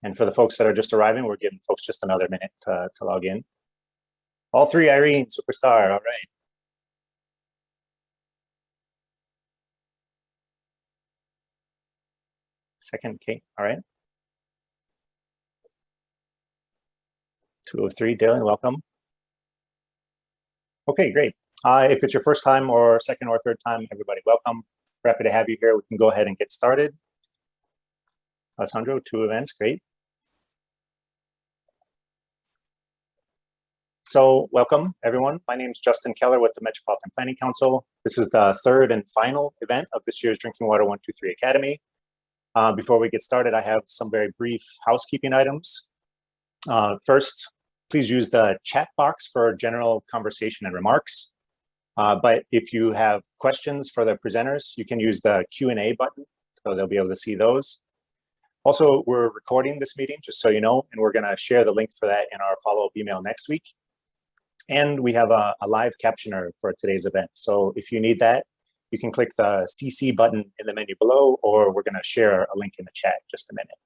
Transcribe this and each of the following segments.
And for the folks that are just arriving, we're giving folks just another minute to log in. All three, Irene, superstar, all right. Second, Kate, all right. 203, Dylan, welcome. Okay, great. If it's your first time or second or third time, everybody, welcome. We're happy to have you here. We can go ahead and get started. Alessandro, 2 events, great. So welcome, everyone. My name is Justin Keller with the Metropolitan Planning Council. This is the third and final event of this year's Drinking Water 123 Academy. Before we get started, I have some very brief housekeeping items. First, please use the chat box for general conversation and remarks. But if you have questions for the presenters, you can use the Q&A button, so they'll be able to see those. Also, we're recording this meeting, just so you know, and we're going to share the link for that in our follow-up email next week. And we have a live captioner for today's event. So if you need that, you can click the CC button in the menu below, or we're going to share a link in the chat in just a minute.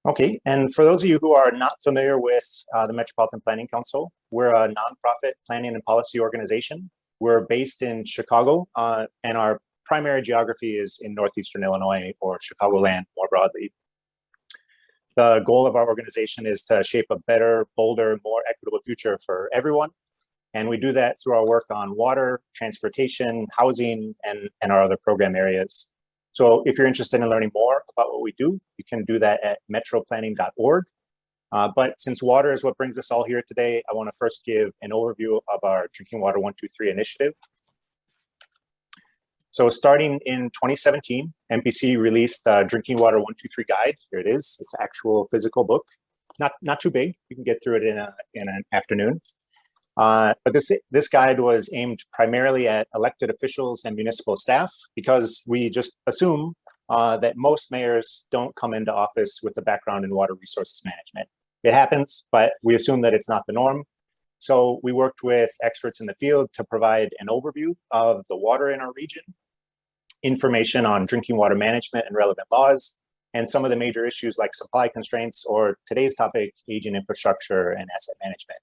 Okay, and for those of you who are not familiar with the Metropolitan Planning Council, we're a nonprofit planning and policy organization. We're based in Chicago, and our primary geography is in northeastern Illinois, or Chicagoland more broadly. The goal of our organization is to shape a better, bolder, more equitable future for everyone. And we do that through our work on water, transportation, housing, and our other program areas. So if you're interested in learning more about what we do, you can do that at metroplanning.org. But since water is what brings us all here today, I want to first give an overview of our Drinking Water 123 initiative. So starting in 2017, MPC released the Drinking Water 123 guide. Here it is. It's an actual physical book. Not too big. You can get through it in an afternoon. But this guide was aimed primarily at elected officials and municipal staff, because we just assume that most mayors don't come into office with a background in water resources management. It happens, but we assume that it's not the norm. So we worked with experts in the field to provide an overview of the water in our region, information on drinking water management and relevant laws, and some of the major issues like supply constraints, or today's topic, aging infrastructure and asset management.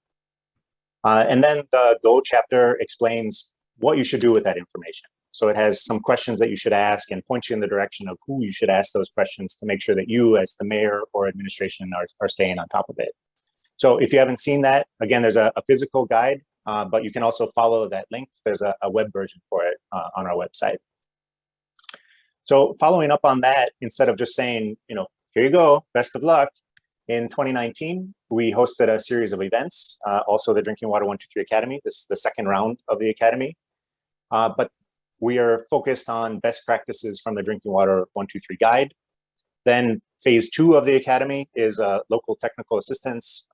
And then the Go chapter explains what you should do with that information. So it has some questions that you should ask and point you in the direction of who you should ask those questions to make sure that you, as the mayor or administration, are staying on top of it. So if you haven't seen that, again, there's a physical guide, but you can also follow that link. There's a web version for it on our website. So following up on that, instead of just saying, here you go, best of luck, in 2019, we hosted a series of events, also the Drinking Water 123 Academy. This is the second round of the Academy. But we are focused on best practices from the Drinking Water 123 guide. Then phase 2 of the Academy is a local technical assistance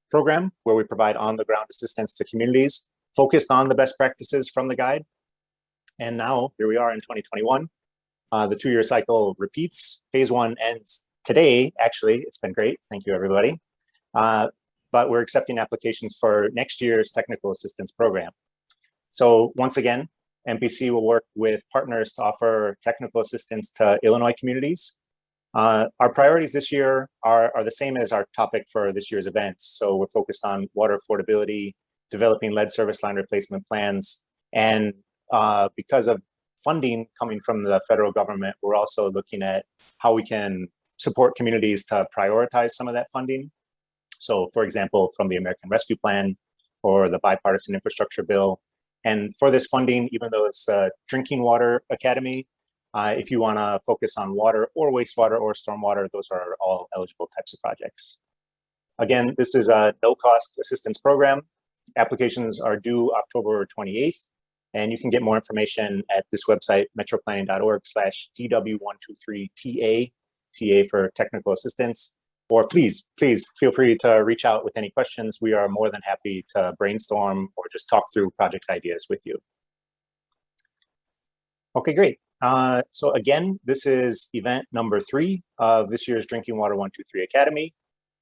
program, where we provide on-the-ground assistance to communities focused on the best practices from the guide. And now, here we are in 2021. The 2-year cycle repeats. Phase 1 ends today, actually. It's been great. Thank you, everybody. But we're accepting applications for next year's technical assistance program. So once again, MPC will work with partners to offer technical assistance to Illinois communities. Our priorities this year are the same as our topic for this year's events. So we're focused on water affordability, developing lead service line replacement plans, and because of funding coming from the federal government, we're also looking at how we can support communities to prioritize some of that funding. So for example, from the American Rescue Plan or the Bipartisan Infrastructure Bill. And for this funding, even though it's a Drinking Water Academy, if you want to focus on water or wastewater or stormwater, those are all eligible types of projects. Again, this is a no-cost assistance program. Applications are due October 28th, and you can get more information at this website, metroplanning.org/DW123TA, TA for technical assistance. Or please feel free to reach out with any questions. We are more than happy to brainstorm or just talk through project ideas with you. Okay, great. So again, this is event number 3 of this year's Drinking Water 123 Academy.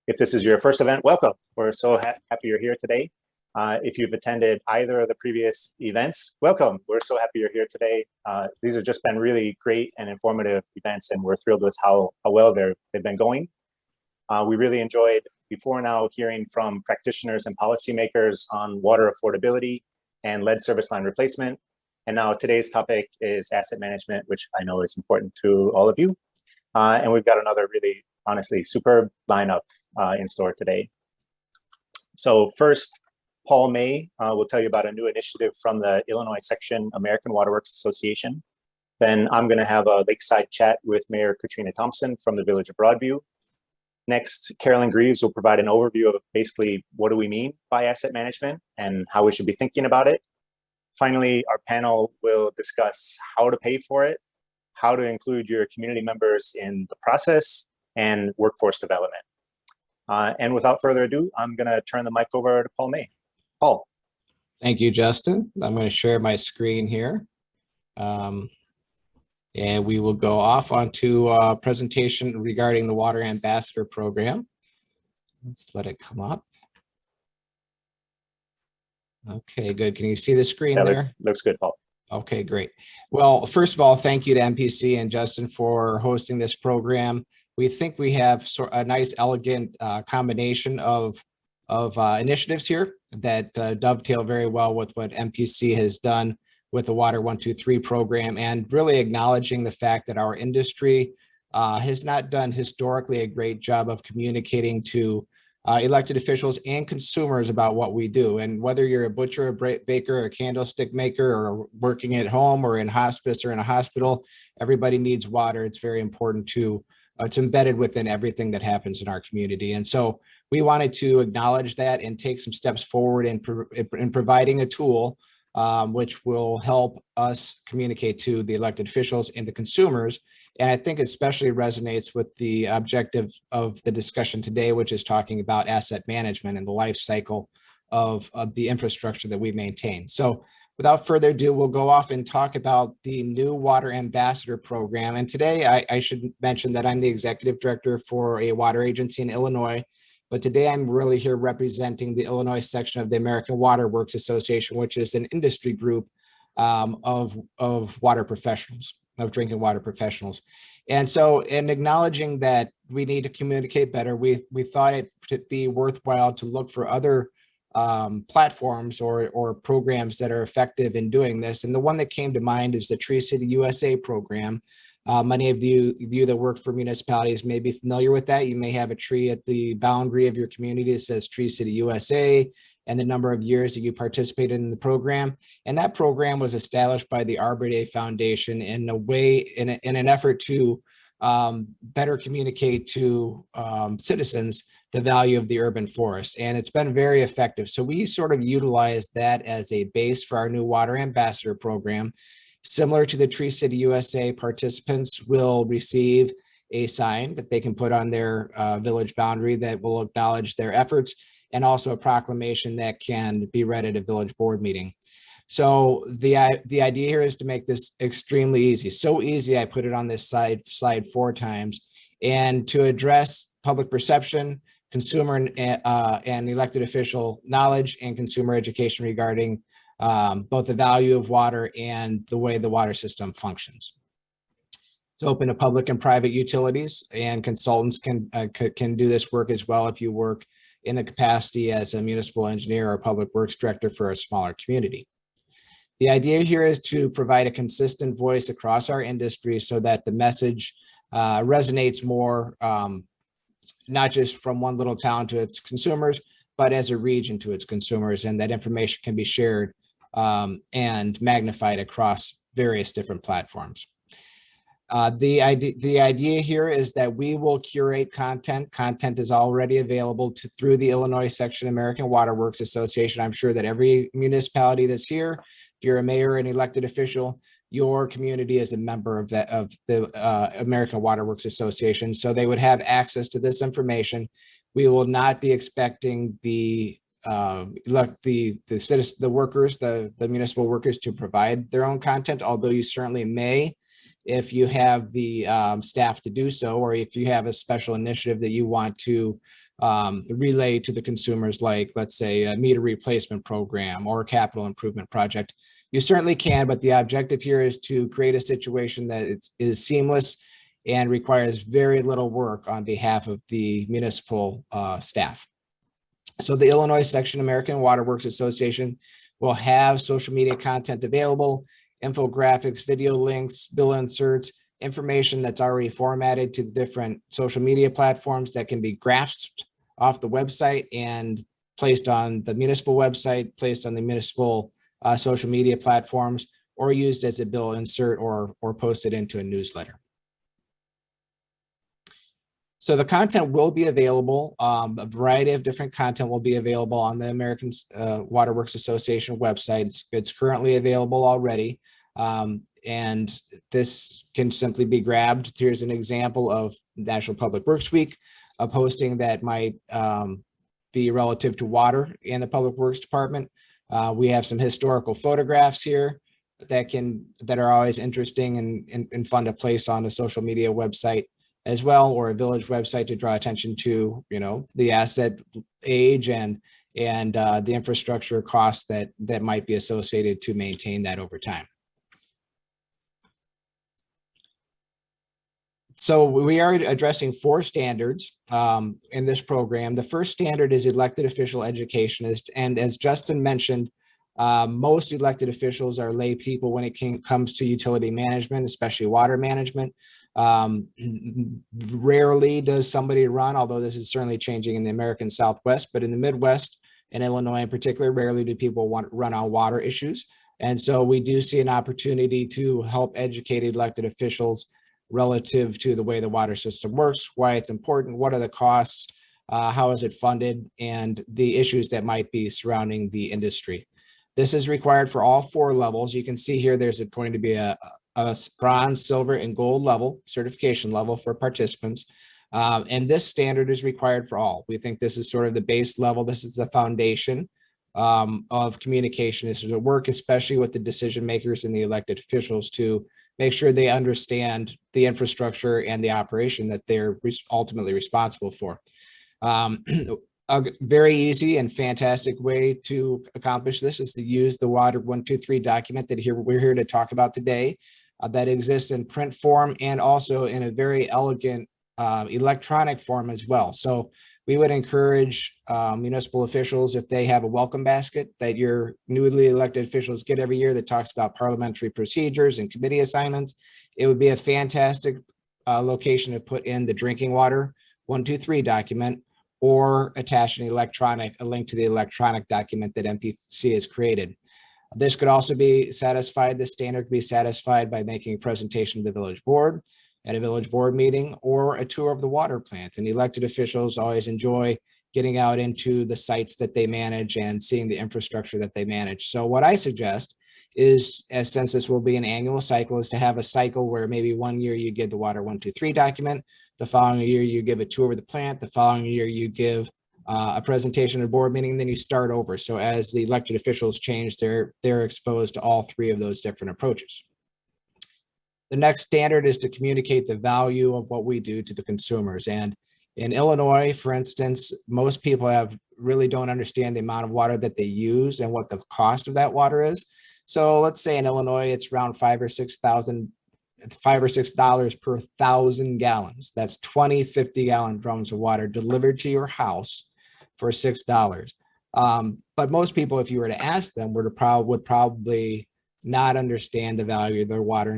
If this is your first event, welcome. We're so happy you're here today. If you've attended either of the previous events, welcome. We're so happy you're here today. These have just been really great and informative events, and we're thrilled with how well they've been going. We really enjoyed before now hearing from practitioners and policymakers on water affordability and lead service line replacement. And now today's topic is asset management, which I know is important to all of you. And we've got another really, honestly, superb lineup in store today. So first, Paul May will tell you about a new initiative from the Illinois Section American Water Works Association. Then I'm going to have a lakeside chat with Mayor Katrina Thompson from the Village of Broadview. Next, Carolyn Greaves will provide an overview of basically what do we mean by asset management and how we should be thinking about it. Finally, our panel will discuss how to pay for it, how to include your community members in the process, and workforce development. And without further ado, I'm going to turn the mic over to Paul May. Paul. Thank you, Justin. I'm going to share my screen here. And we will go off onto a presentation regarding the Water Ambassador Program. Let's let it come up. Okay, good. Can you see the screen there? Looks good, Paul. Okay, great. Well, first of all, thank you to MPC and Justin for hosting this program. We think we have a nice, elegant combination of initiatives here that dovetail very well with what MPC has done with the Water 123 program, and really acknowledging the fact that our industry has not done historically a great job of communicating to elected officials and consumers about what we do. And whether you're a butcher, a baker, a candlestick maker, or working at home or in hospice or in a hospital, everybody needs water. It's very important to it's embedded within everything that happens in our community. And so we wanted to acknowledge that and take some steps forward in providing a tool which will help us communicate to the elected officials and the consumers. And I think especially resonates with the objective of the discussion today, which is talking about asset management and the life cycle of the infrastructure that we maintain. So without further ado, we'll go off and talk about the new Water Ambassador Program. And today I should mention that I'm the executive director for a water agency in Illinois. But today I'm really here representing the Illinois section of the American Water Works Association, which is an industry group of water professionals, of drinking water professionals. And so in acknowledging that we need to communicate better, we thought it to be worthwhile to look for other platforms or programs that are effective in doing this. And the one that came to mind is the Tree City USA program. Many of you that work for municipalities may be familiar with that. You may have a tree at the boundary of your community that says Tree City USA and the number of years that you participated in the program. And that program was established by the Arbor Day Foundation in an effort to better communicate to citizens the value of the urban forest. And it's been very effective. So we sort of utilized that as a base for our new Water Ambassador Program. Similar to the Tree City USA, participants will receive a sign that they can put on their village boundary that will acknowledge their efforts, and also a proclamation that can be read at a village board meeting. So the idea here is to make this extremely easy. So easy, I put it on this slide 4 times, and to address public perception, consumer and elected official knowledge, and consumer education regarding both the value of water and the way the water system functions. It's open to public and private utilities, and consultants can do this work as well if you work in the capacity as a municipal engineer or public works director for a smaller community. The idea here is to provide a consistent voice across our industry so that the message resonates more, not just from one little town to its consumers, but as a region to its consumers, and that information can be shared and magnified across various different platforms. The idea here is that we will curate content. Content is already available through the Illinois Section American Water Works Association. I'm sure that every municipality that's here, if you're a mayor or an elected official, your community is a member of the American Water Works Association, so they would have access to this information. We will not be expecting the workers, the municipal workers, to provide their own content, although you certainly may. if you have the staff to do so, or if you have a special initiative that you want to relay to the consumers, like let's say a meter replacement program or a capital improvement project, you certainly can. But the objective here is to create a situation that is seamless and requires very little work on behalf of the municipal staff. So the Illinois Section American Water Works Association will have social media content available, infographics, video links, bill inserts, information that's already formatted to the different social media platforms that can be grasped off the website and placed on the municipal website, placed on the municipal social media platforms, or used as a bill insert or posted into a newsletter. So the content will be available. A variety of different content will be available on the American Water Works Association website. It's currently available already. And this can simply be grabbed. Here's an example of National Public Works Week, a posting that might be relative to water in the Public Works Department. We have some historical photographs here that are always interesting and fun to place on a social media website as well, or a village website, to draw attention to, you know, the asset age and the infrastructure costs that might be associated to maintain that over time. So we are addressing 4 standards in this program. The first standard is elected official education, and as Justin mentioned, most elected officials are lay people when it comes to utility management, especially water management. Rarely does somebody run, although this is certainly changing in the American Southwest, but in the Midwest and Illinois in particular, rarely do people want to run on water issues. And so we do see an opportunity to help educate elected officials relative to the way the water system works, why it's important, what are the costs, how is it funded, and the issues that might be surrounding the industry. This is required for all 4 levels. You can see here there's going to be a bronze, silver, and gold level certification level for participants. And this standard is required for all. We think this is sort of the base level. This is the foundation of communication. This is a work, especially with the decision makers and the elected officials, to make sure they understand the infrastructure and the operation that they're ultimately responsible for. A very easy and fantastic way to accomplish this is to use the Water 123 document that we're here to talk about today, that exists in print form and also in a very elegant electronic form as well. So we would encourage municipal officials, if they have a welcome basket that your newly elected officials get every year that talks about parliamentary procedures and committee assignments, it would be a fantastic location to put in the drinking water 123 document, or attach a link to the electronic document that MPC has created. This could also be satisfied, the standard could be satisfied by making a presentation to the village board at a village board meeting, or a tour of the water plant. And elected officials always enjoy getting out into the sites that they manage and seeing the infrastructure that they manage. So what I suggest is, since this will be an annual cycle, is to have a cycle where maybe one year you give the Water 123 document, the following year you give a tour of the plant, the following year you give a presentation at a board meeting, then you start over. So as the elected officials change, they're exposed to all 3 of those different approaches. The next standard is to communicate the value of what we do to the consumers. And in Illinois, for instance, most people really don't understand the amount of water that they use and what the cost of that water is. So let's say in Illinois, it's around $5 or $6 per 1,000 gallons. That's 20 50-gallon drums of water delivered to your house for $6. But most people, if you were to ask them, would probably not understand the value of their water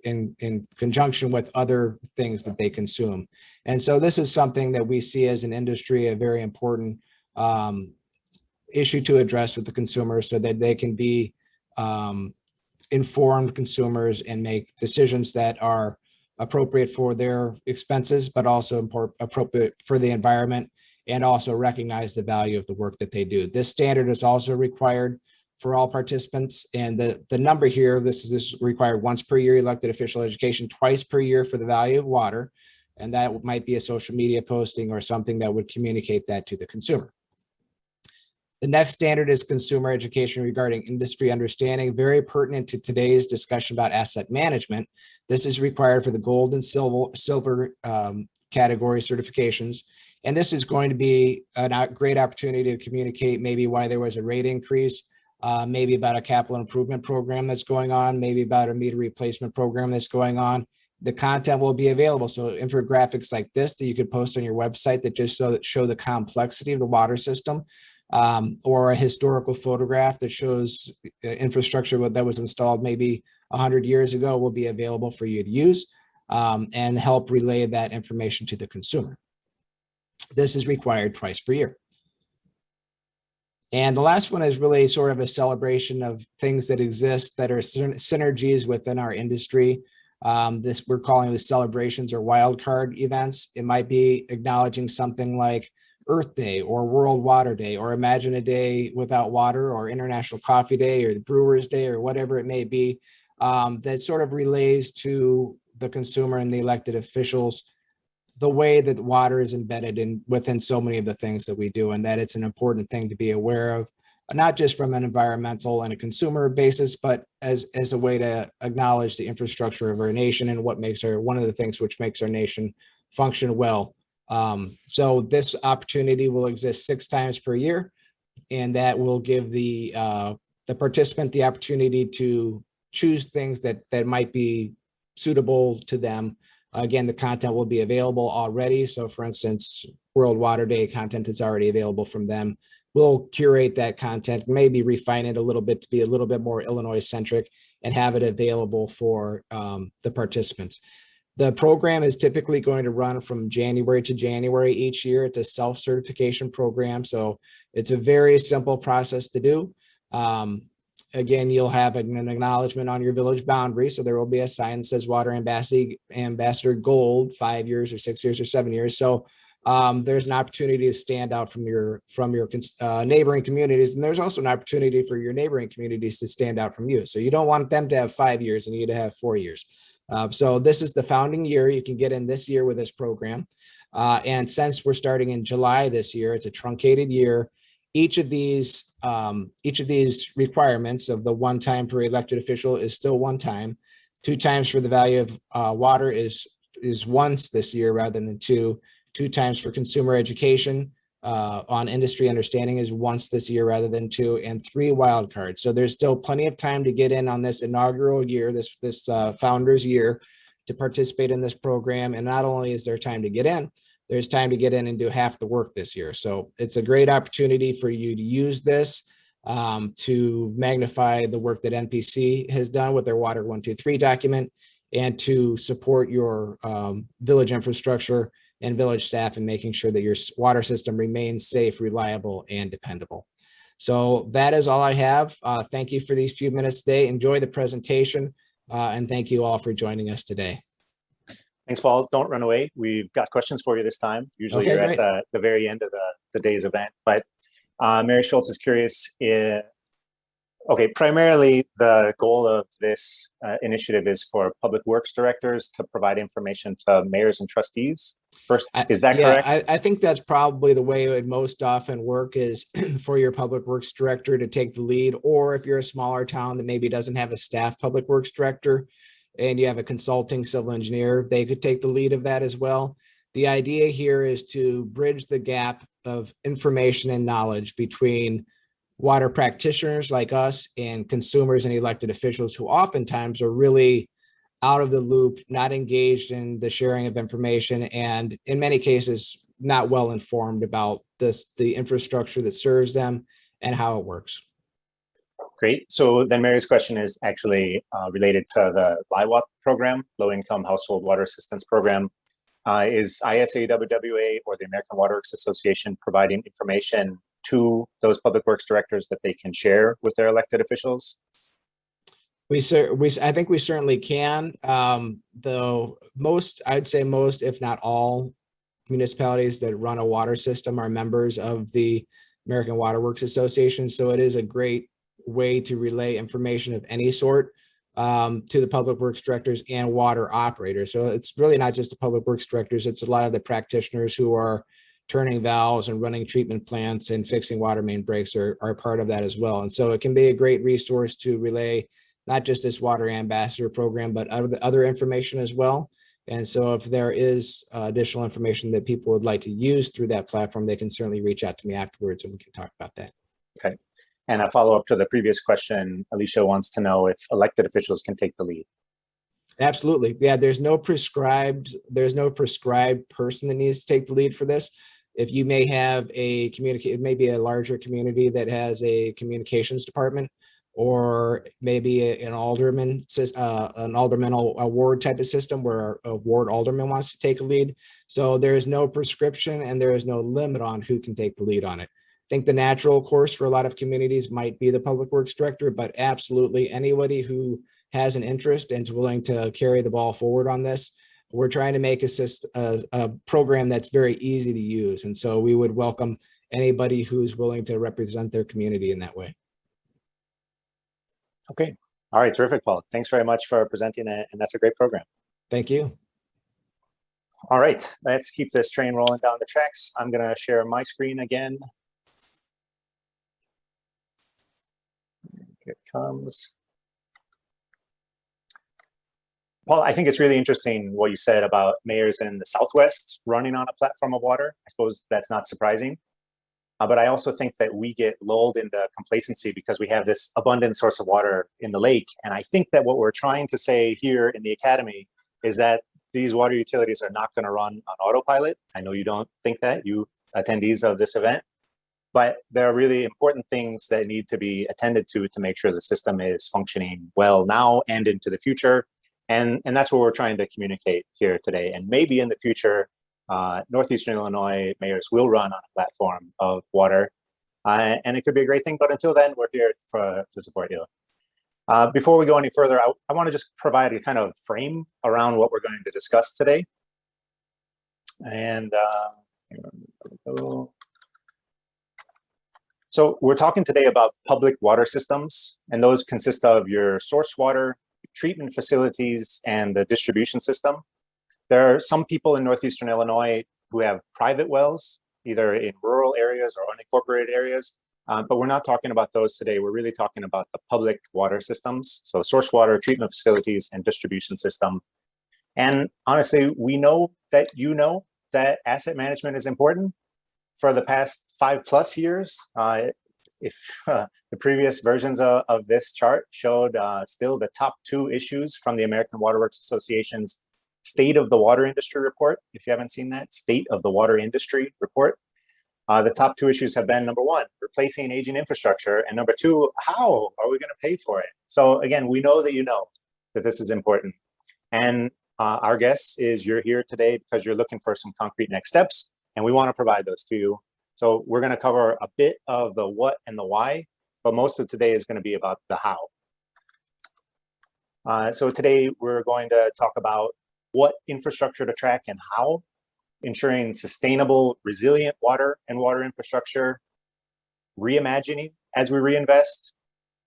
in conjunction with other things that they consume. And so this is something that we see as an industry, a very important issue to address with the consumers, so that they can be informed consumers and make decisions that are appropriate for their expenses, but also appropriate for the environment, and also recognize the value of the work that they do. This standard is also required for all participants. And the number here, this is required once per year elected official education, twice per year for the value of water. And that might be a social media posting or something that would communicate that to the consumer. The next standard is consumer education regarding industry understanding, very pertinent to today's discussion about asset management. This is required for the gold and silver category certifications. And this is going to be a great opportunity to communicate maybe why there was a rate increase, maybe about a capital improvement program that's going on, maybe about a meter replacement program that's going on. The content will be available. So infographics like this that you could post on your website that just show the complexity of the water system, or a historical photograph that shows infrastructure that was installed maybe 100 years ago will be available for you to use, and help relay that information to the consumer. This is required twice per year. And the last one is really sort of a celebration of things that exist that are synergies within our industry. This we're calling the celebrations or wildcard events. It might be acknowledging something like Earth Day or World Water Day, or Imagine a Day Without Water, or International Coffee Day, or the Brewers Day, or whatever it may be, that sort of relays to the consumer and the elected officials the way that water is embedded in within so many of the things that we do, and that it's an important thing to be aware of, not just from an environmental and a consumer basis, but as a way to acknowledge the infrastructure of our nation and what makes one of the things which makes our nation function well. So this opportunity will exist 6 times per year, and that will give the participant the opportunity to choose things that might be suitable to them. Again, the content will be available already. So for instance, World Water Day content is already available from them. We'll curate that content, maybe refine it a little bit to be a little bit more Illinois centric, and have it available for the participants. The program is typically going to run from January to January each year. It's a self-certification program, so it's a very simple process to do. Again, you'll have an acknowledgement on your village boundary. So there will be a sign that says Water Ambassador Gold, 5 years or 6 years or 7 years. So there's an opportunity to stand out from your neighboring communities. And there's also an opportunity for your neighboring communities to stand out from you. So you don't want them to have 5 years and you to have 4 years. So this is the founding year. You can get in this year with this program. And since we're starting in July this year, it's a truncated year. Each of these requirements of the 1 time per elected official is still 1 time. 2 times for the value of water is once this year rather than 2. 2 times for consumer education on industry understanding is once this year rather than 2, and 3 wild cards. So there's still plenty of time to get in on this inaugural year, this founders year, to participate in this program. And not only is there time to get in, there's time to get in and do half the work this year. So it's a great opportunity for you to use this to magnify the work that NPC has done with their Water 123 document, and to support your village infrastructure and village staff in making sure that your water system remains safe, reliable, and dependable. So that is all I have. Thank you for these few minutes today. Enjoy the presentation, and thank you all for joining us today. Thanks, Paul. Don't run away. We've got questions for you this time. Usually Okay, you're great. at the very end of the day's event, but Mary Schultz is curious. Okay, primarily the goal of this initiative is for public works directors to provide information to mayors and trustees. First, is that correct? I think that's probably the way it would most often work, is for your public works director to take the lead, or if you're a smaller town that maybe doesn't have a staff public works director and you have a consulting civil engineer, they could take the lead of that as well. The idea here is to bridge the gap of information and knowledge between water practitioners like us and consumers and elected officials, who oftentimes are really out of the loop, not engaged in the sharing of information, and in many cases, not well informed about the infrastructure that serves them and how it works. Great. So then Mary's question is actually related to the LIWAP program, Low Income Household Water Assistance Program. Is ISAWWA or the American Water Works Association providing information to those public works directors that they can share with their elected officials? I think we certainly can. Though I'd say most, if not all, municipalities that run a water system are members of the American Water Works Association. So it is a great way to relay information of any sort to the public works directors and water operators. So it's really not just the public works directors, it's a lot of the practitioners who are turning valves and running treatment plants and fixing water main breaks are part of that as well. And so it can be a great resource to relay not just this water ambassador program, but other information as well. And so if there is additional information that people would like to use through that platform, they can certainly reach out to me afterwards and we can talk about that. Okay. And a follow-up to the previous question, Alicia wants to know if elected officials can take the lead. Absolutely. Yeah, there's no prescribed person that needs to take the lead for this. If you may have it may be a larger community that has a communications department, or maybe an alderman, an aldermental ward type of system where a ward alderman wants to take a lead. So there is no prescription and there is no limit on who can take the lead on it. I think the natural course for a lot of communities might be the public works director, but absolutely anybody who has an interest and is willing to carry the ball forward on this. We're trying to make a program that's very easy to use. And so we would welcome anybody who's willing to represent their community in that way. Okay. All right. Terrific, Paul. Thanks very much for presenting it. And that's a great program. Thank you. All right. Let's keep this train rolling down the tracks. I'm going to share my screen again. Here it comes. Paul, I think it's really interesting what you said about mayors in the Southwest running on a platform of water. I suppose that's not surprising. But I also think that we get lulled into complacency because we have this abundant source of water in the lake. And I think that what we're trying to say here in the Academy is that these water utilities are not going to run on autopilot. I know you don't think that, you attendees of this event, but there are really important things that need to be attended to make sure the system is functioning well now and into the future. And that's what we're trying to communicate here today. And maybe in the future, Northeastern Illinois mayors will run on a platform of water, and it could be a great thing. But until then, we're here to support you. Before we go any further, I want to just provide a kind of frame around what we're going to discuss today. And so we're talking today about public water systems, and those consist of your source water, treatment facilities, and the distribution system. There are some people in Northeastern Illinois who have private wells, either in rural areas or unincorporated areas, but we're not talking about those today. We're really talking about the public water systems, so source water, treatment facilities, and distribution system. And honestly, we know that that asset management is important. For the past 5+ years, if the previous versions of this chart showed still the top 2 issues from the American Water Works Association's State of the Water Industry report. If you haven't seen that, State of the Water Industry report, the top 2 issues have been, number 1, replacing aging infrastructure, and number 2, how are we going to pay for it? So again, we know that you know that this is important. And our guess is you're here today because you're looking for some concrete next steps, and we want to provide those to you. So we're going to cover a bit of the what and the why, but most of today is going to be about the how. So today we're going to talk about what infrastructure to track and how, ensuring sustainable, resilient water and water infrastructure, reimagining as we reinvest,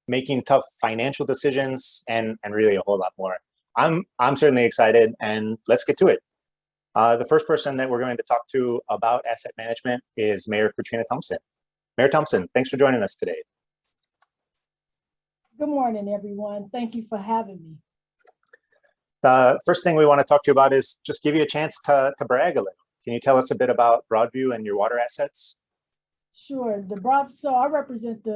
making tough financial decisions, and really a whole lot more. I'm certainly excited, and let's get to it. The first person that we're going to talk to about asset management is Mayor Katrina Thompson. Mayor Thompson, thanks for joining us today. Good morning, everyone. Thank you for having me. The first thing we want to talk to you about is just give you a chance to brag a little. Can you tell us a bit about Broadview and your water assets? Sure. So I represent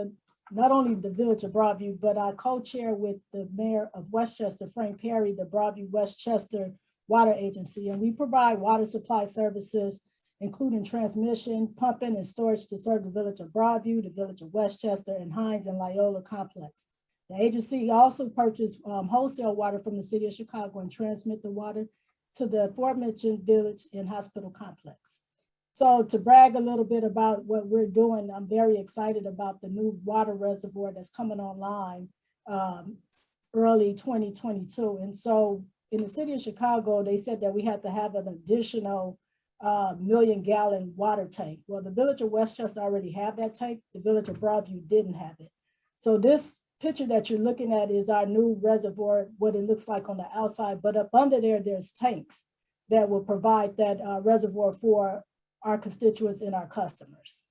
not only the village of Broadview, but I co-chair with the mayor of Westchester, Frank Perry, the Broadview Westchester Water Agency, and we provide water supply services, including transmission, pumping, and storage to serve the village of Broadview, the village of Westchester, and Hines and Loyola complex. The agency also purchased wholesale water from the city of Chicago and transmit the water to the aforementioned village and hospital complex. So to brag a little bit about what we're doing, I'm very excited about the new water reservoir that's coming online early 2022. And so in the city of Chicago, they said that we had to have an additional 1 million-gallon water tank. Well, the village of Westchester already had that tank. The village of Broadview didn't have it. So this picture that you're looking at is our new reservoir, what it looks like on the outside, but up under there, there's tanks that will provide that reservoir for our constituents and our customers.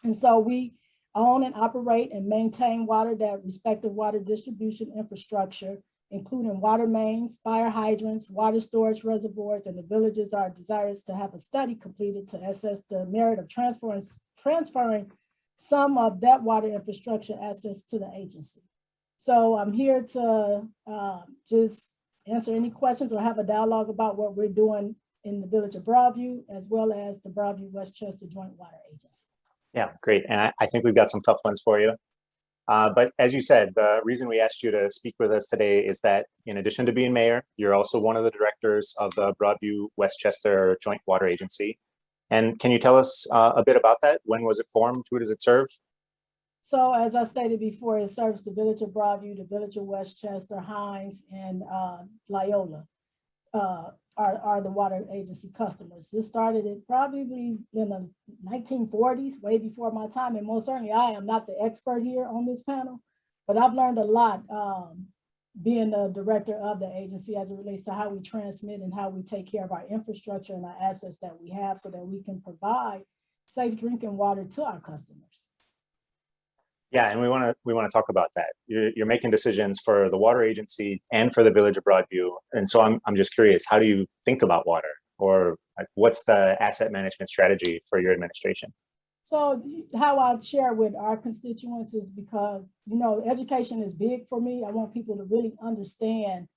And so we own and operate and maintain water that respective water distribution infrastructure, including water mains, fire hydrants, water storage reservoirs, and the villages are desirous to have a study completed to assess the merit of transferring some of that water infrastructure access to the agency. So I'm here to just answer any questions or have a dialogue about what we're doing in the village of Broadview, as well as the Broadview Westchester Joint Water Agency. Yeah, great. And I think we've got some tough ones for you. But as you said, the reason we asked you to speak with us today is that in addition to being mayor, you're also one of the directors of the Broadview Westchester Joint Water Agency. And can you tell us a bit about that? When was it formed? Who does it serve? So as I stated before, it serves the village of Broadview, the village of Westchester, Hines, and Loyola are the water agency customers. This started probably in the 1940s, way before my time. And most certainly I am not the expert here on this panel, but I've learned a lot being the director of the agency as it relates to how we transmit and how we take care of our infrastructure and our assets that we have so that we can provide safe drinking water to our customers. Yeah, and we want to talk about that. You're making decisions for the water agency and for the village of Broadview, and so I'm just curious, how do you think about water, or what's the asset management strategy for your administration? So how I share with our constituents is because, you know, education is big for me. I want people to really understand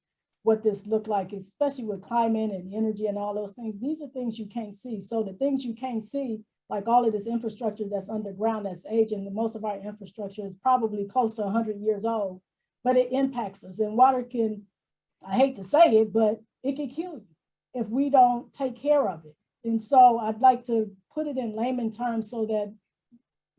what this looked like, especially with climate and energy and all those things. These are things you can't see. So the things you can't see, like all of this infrastructure that's underground, that's aging, and most of our infrastructure is probably close to 100 years old, but it impacts us. And water can, I hate to say it, but it can kill you if we don't take care of it. And so I'd like to put it in layman terms so that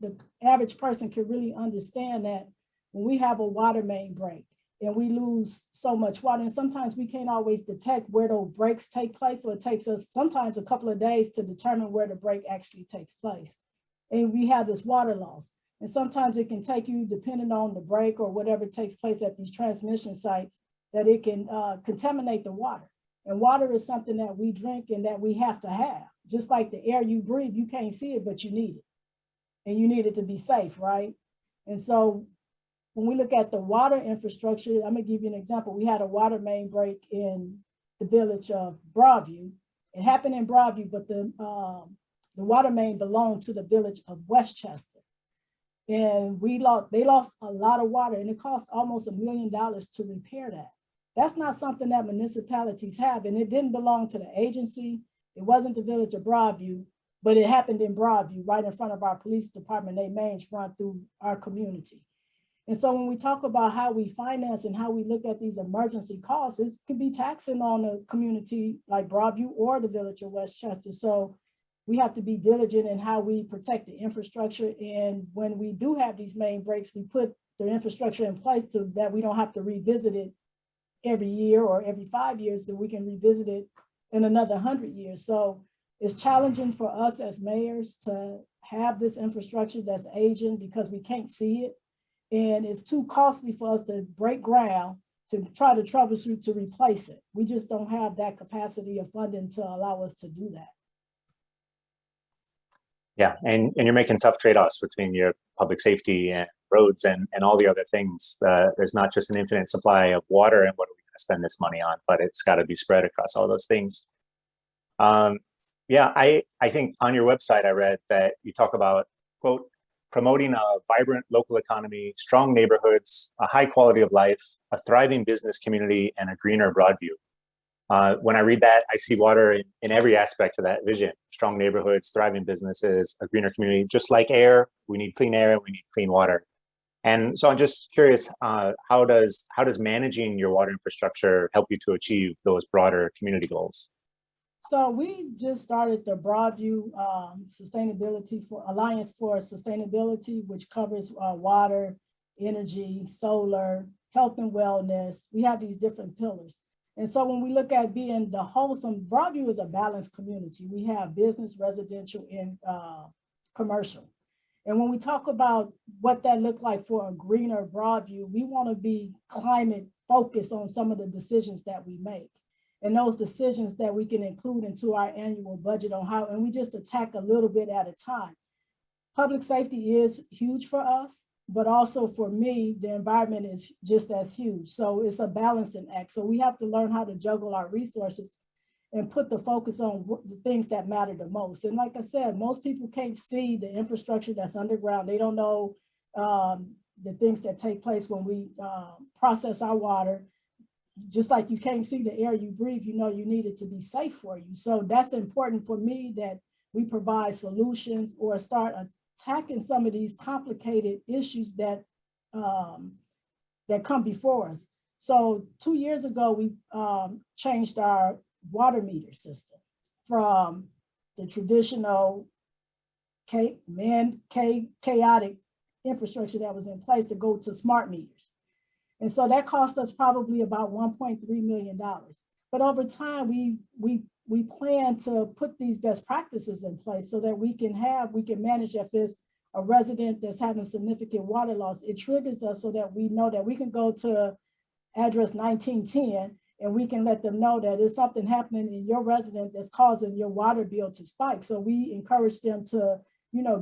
the average person can really understand that when we have a water main break and we lose so much water, and sometimes we can't always detect where those breaks take place, so it takes us sometimes a couple of days to determine where the break actually takes place. And we have this water loss. And sometimes it can take you, depending on the break or whatever takes place at these transmission sites, that it can contaminate the water. And water is something that we drink and that we have to have. Just like the air you breathe, you can't see it, but you need it. And you need it to be safe, right? And so when we look at the water infrastructure, I'm gonna give you an example. We had a water main break in the village of Broadview. It happened in Broadview, but the water main belonged to the village of Westchester. And they lost a lot of water, and it cost almost $1 million to repair that. That's not something that municipalities have, and it didn't belong to the agency. It wasn't the village of Broadview, but it happened in Broadview, right in front of our police department. They mains run through our community. And so when we talk about how we finance and how we look at these emergency costs, it could be taxing on a community like Broadview or the village of Westchester. So we have to be diligent in how we protect the infrastructure. And when we do have these main breaks, we put the infrastructure in place so that we don't have to revisit it every year or every 5 years, so we can revisit it in another 100 years. So it's challenging for us as mayors to have this infrastructure that's aging because we can't see it. And it's too costly for us to break ground to try to troubleshoot to replace it. We just don't have that capacity of funding to allow us to do that. Yeah, and you're making tough trade-offs between your public safety and roads and all the other things. There's not just an infinite supply of water and what are we going to spend this money on, but it's got to be spread across all those things. Yeah, I think on your website, I read that you talk about, quote, promoting a vibrant local economy, strong neighborhoods, a high quality of life, a thriving business community, and a greener Broadview. When I read that, I see water in every aspect of that vision. Strong neighborhoods, thriving businesses, a greener community. Just like air, we need clean air and we need clean water. And so I'm just curious, how does managing your water infrastructure help you to achieve those broader community goals? So we just started the Broadview Alliance for Sustainability, which covers water, energy, solar, health and wellness. We have these different pillars. And so when we look at being the wholesome, Broadview is a balanced community. We have business, residential, and commercial. And when we talk about what that looked like for a greener Broadview, we want to be climate focused on some of the decisions that we make. and those decisions that we can include into our annual budget on how, and we just attack a little bit at a time. Public safety is huge for us, but also for me, the environment is just as huge. So it's a balancing act. So we have to learn how to juggle our resources and put the focus on the things that matter the most. And like I said, most people can't see the infrastructure that's underground. They don't know the things that take place when we process our water. Just like you can't see the air you breathe, you know you need it to be safe for you. So that's important for me, that we provide solutions or start attacking some of these complicated issues that that come before us. So 2 years ago, we changed our water meter system from the traditional chaotic infrastructure that was in place to go to smart meters. And so that cost us probably about $1.3 million. But over time, we plan to put these best practices in place so that we can manage if there's a resident that's having significant water loss. It triggers us so that we know that we can go to address 1910 and we can let them know that there's something happening in your resident that's causing your water bill to spike. So we encourage them to,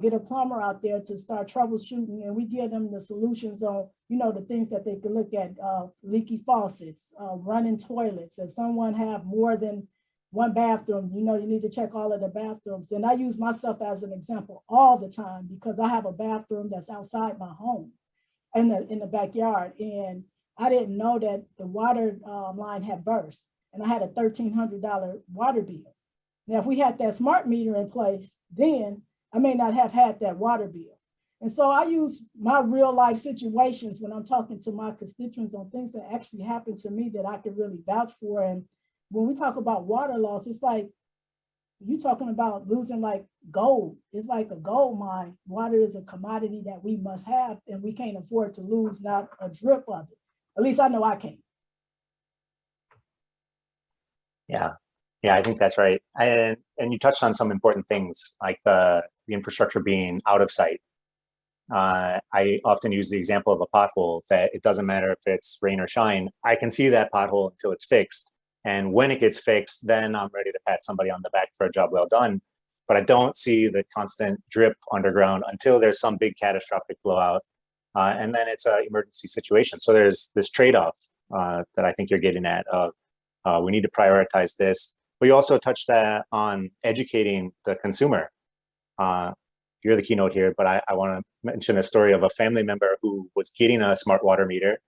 get a plumber out there to start troubleshooting, and we give them the solutions on, the things that they can look at, leaky faucets, running toilets. If someone have more than one bathroom, you need to check all of the bathrooms. And I use myself as an example all the time because I have a bathroom that's outside my home in the backyard. And I didn't know that the water line had burst, and I had a $1,300 water bill. Now, if we had that smart meter in place, then I may not have had that water bill. And so I use my real life situations when I'm talking to my constituents on things that actually happened to me that I can really vouch for. And when we talk about water loss, it's like you talking about losing like gold. It's like a gold mine. Water is a commodity that we must have, and we can't afford to lose not a drip of it. At least I know I can't. Yeah, I think that's right. And you touched on some important things like the infrastructure being out of sight. I often use the example of a pothole that it doesn't matter if it's rain or shine. I can see that pothole until it's fixed. And when it gets fixed, then I'm ready to pat somebody on the back for a job well done. But I don't see the constant drip underground until there's some big catastrophic blowout. And then it's an emergency situation. So there's this trade-off that I think you're getting at of we need to prioritize this. But you also touched on educating the consumer. You're the keynote here, but I want to mention a story of a family member who was getting a smart water meter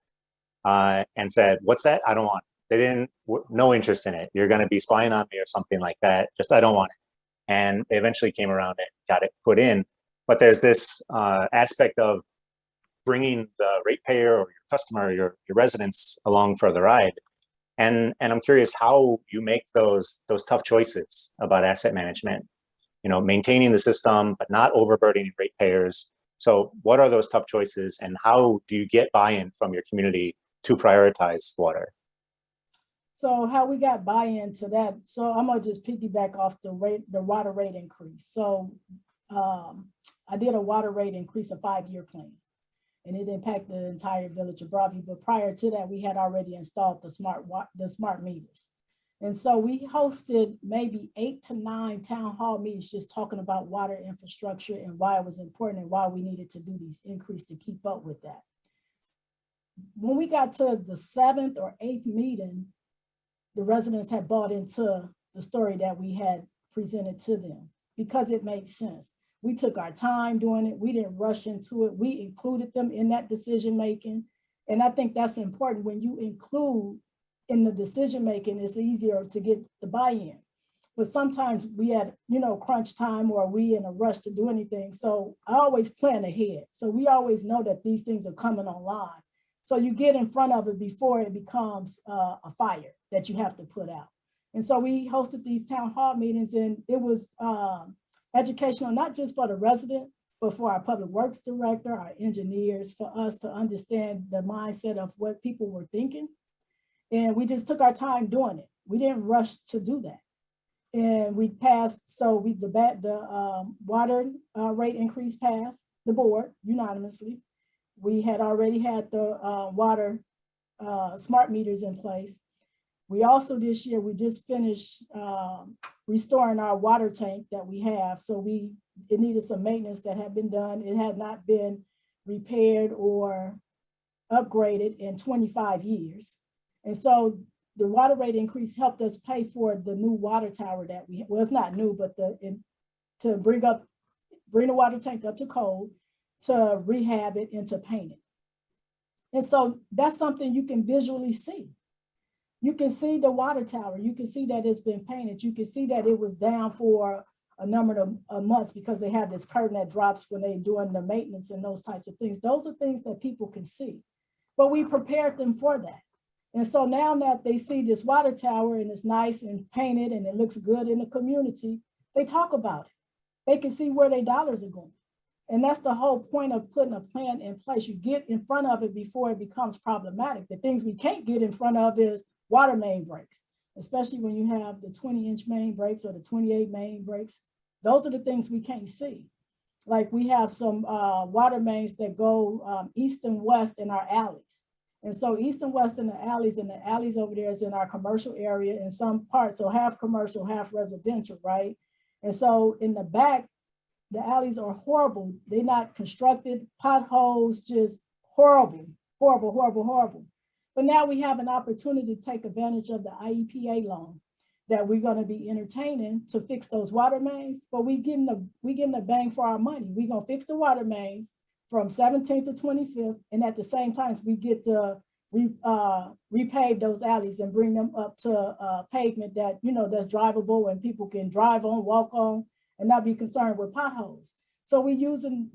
and said, "What's that? I don't want it." They didn't, no interest in it. You're going to be spying on me or something like that. Just, I don't want it. And they eventually came around and got it put in. But there's this aspect of bringing the ratepayer or your customer, your residents along for the ride. And I'm curious how you make those tough choices about asset management, maintaining the system, but not overburdening ratepayers. So what are those tough choices, and how do you get buy-in from your community to prioritize water? So how we got buy-in to that. So I'm gonna just piggyback off the water rate increase. So I did a water rate increase, a 5-year plan, and it impacted the entire village of Broadview. But prior to that, we had already installed the smart meters. And so we hosted maybe 8 to 9 town hall meetings just talking about water infrastructure and why it was important and why we needed to do these increases to keep up with that. When we got to the 7th or 8th meeting, the residents had bought into the story that we had presented to them because it made sense. We took our time doing it. We didn't rush into it. We included them in that decision making. And I think that's important. When you include in the decision making, it's easier to get the buy-in. But sometimes we had, crunch time, or we in a rush to do anything. So I always plan ahead. So we always know that these things are coming online. So you get in front of it before it becomes a fire that you have to put out. And so we hosted these town hall meetings, and it was educational, not just for the resident, but for our public works director, our engineers, for us to understand the mindset of what people were thinking. And we just took our time doing it. We didn't rush to do that. And we passed, so the water rate increase passed the board unanimously. We had already had the water smart meters in place. We also this year, we just finished restoring our water tank that we have. So it needed some maintenance that had been done. It had not been repaired or upgraded in 25 years. And so the water rate increase helped us pay for the new water tower that well, it's not new, but to bring the water tank up to code, to rehab it and to paint it. And so that's something you can visually see. You can see the water tower. You can see that it's been painted. You can see that it was down for a number of months because they have this curtain that drops when they're doing the maintenance and those types of things. Those are things that people can see, but we prepared them for that. And so now that they see this water tower and it's nice and painted and it looks good in the community, they talk about it. They can see where their dollars are going. And that's the whole point of putting a plan in place. You get in front of it before it becomes problematic. The things we can't get in front of is water main breaks, especially when you have the 20-inch main breaks or the 28 main breaks. Those are the things we can't see. Like we have some water mains that go east and west in our alleys. And so east and west in the alleys over there is in our commercial area in some parts, so half commercial, half residential, right? And so in the back, the alleys are horrible. They're not constructed, potholes, just horrible, horrible, horrible, horrible. But now we have an opportunity to take advantage of the IEPA loan that we're going to be entertaining to fix those water mains, but we getting the bang for our money. We're going to fix the water mains from 17th to 25th, and at the same time, we get to repave those alleys and bring them up to pavement that, that's drivable and people can drive on, walk on, and not be concerned with potholes. So we're using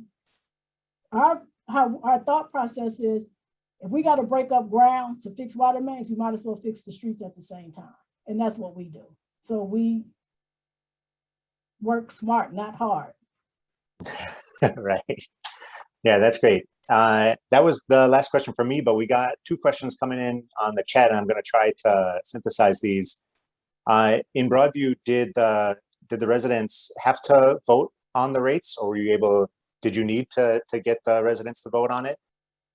our thought process is, if we got to break up ground to fix water mains, we might as well fix the streets at the same time. And that's what we do. So we work smart, not hard. Right. Yeah, that's great. That was the last question for me, but we got 2 questions coming in on the chat, and I'm going to try to synthesize these. In Broadview, did the residents have to vote on the rates, or did you need to get the residents to vote on it?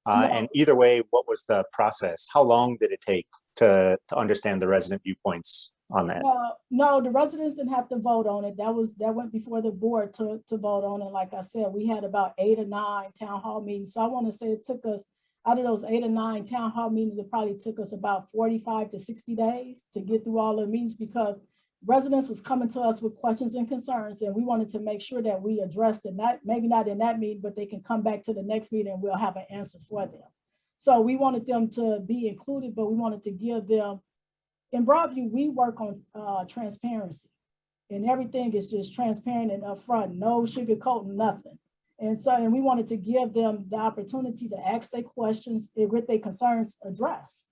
No. And either way, what was the process? How long did it take to understand the resident viewpoints on that? No, the residents didn't have to vote on it. That went before the board to vote on it. Like I said, we had about 8 or 9 town hall meetings. So I want to say it took us, out of those 8 or 9 town hall meetings, it probably took us about 45 to 60 days to get through all the meetings, because residents was coming to us with questions and concerns, and we wanted to make sure that we addressed it, maybe not in that meeting, but they can come back to the next meeting and we'll have an answer for them. So we wanted them to be included, but we wanted to give them, in Broadview, we work on transparency, and everything is just transparent and upfront, no sugarcoating, nothing. And we wanted to give them the opportunity to ask their questions and with their concerns addressed.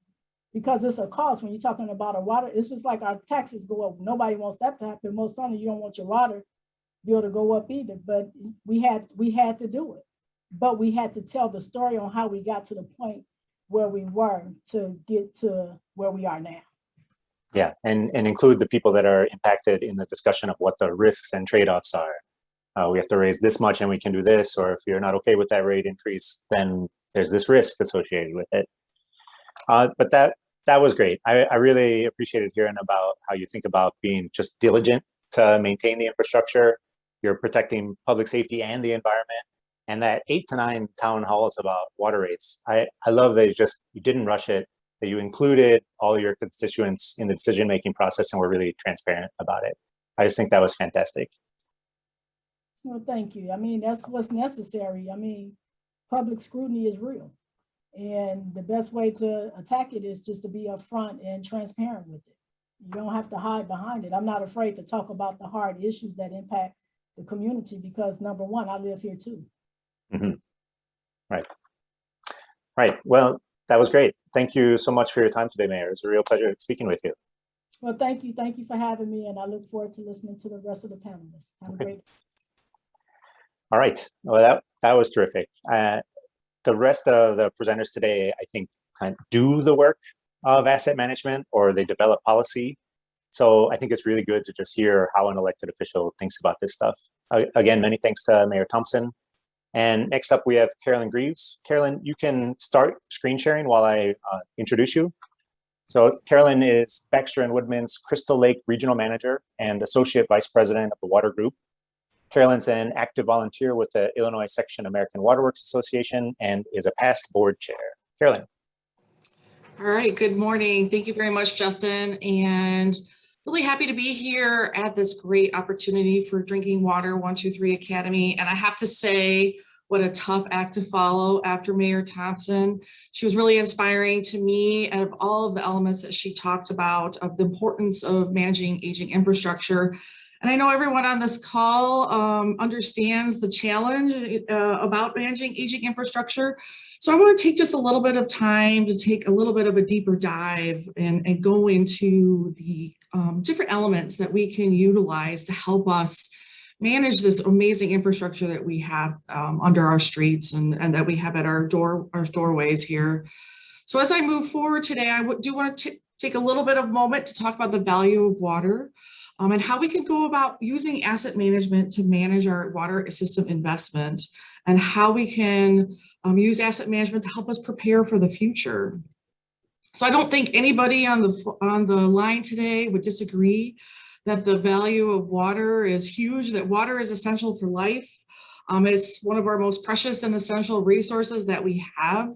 Because it's a cost when you're talking about a water, it's just like our taxes go up. Nobody wants that to happen. Most certainly you don't want your water bill to go up either, but we had to do it. But we had to tell the story on how we got to the point where we were to get to where we are now. Yeah, and include the people that are impacted in the discussion of what the risks and trade-offs are. We have to raise this much and we can do this, or if you're not okay with that rate increase, then there's this risk associated with it. But that was great. I really appreciated hearing about how you think about being just diligent to maintain the infrastructure. You're protecting public safety and the environment. And that 8 to 9 town halls about water rates. I love that you didn't rush it, that you included all your constituents in the decision-making process and were really transparent about it. I just think that was fantastic. Well, thank you. I mean, that's what's necessary. I mean, public scrutiny is real. And the best way to attack it is just to be upfront and transparent with it. You don't have to hide behind it. I'm not afraid to talk about the hard issues that impact the community because, number one, I live here too. Mm-hmm. Right. Well, that was great. Thank you so much for your time today, Mayor. It's a real pleasure speaking with you. Well, thank you. Thank you for having me. And I look forward to listening to the rest of the panelists. Have a great day. All right. Well, that was terrific. The rest of the presenters today, I think, kind of do the work of asset management or they develop policy. So I think it's really good to just hear how an elected official thinks about this stuff. Again, many thanks to Mayor Thompson. And next up, we have Carolyn Greaves. Carolyn, you can start screen sharing while I introduce you. So Carolyn is Baxter and Woodman's Crystal Lake Regional Manager and Associate Vice President of the Water Group. Carolyn's an active volunteer with the Illinois Section American Waterworks Association and is a past board chair. Carolyn. All right, good morning. Thank you very much, Justin, and really happy to be here at this great opportunity for Drinking Water 123 Academy. And I have to say, what a tough act to follow after Mayor Thompson. She was really inspiring to me out of all of the elements that she talked about of the importance of managing aging infrastructure. And I know everyone on this call understands the challenge about managing aging infrastructure. So I want to take just a little bit of time to take a little bit of a deeper dive and go into the different elements that we can utilize to help us manage this amazing infrastructure that we have under our streets and that we have at our doorways here. So as I move forward today, I do want to take a little bit of moment to talk about the value of water and how we can go about using asset management to manage our water system investment and how we can use asset management to help us prepare for the future. So I don't think anybody on the line today would disagree that the value of water is huge, that water is essential for life. It's one of our most precious and essential resources that we have.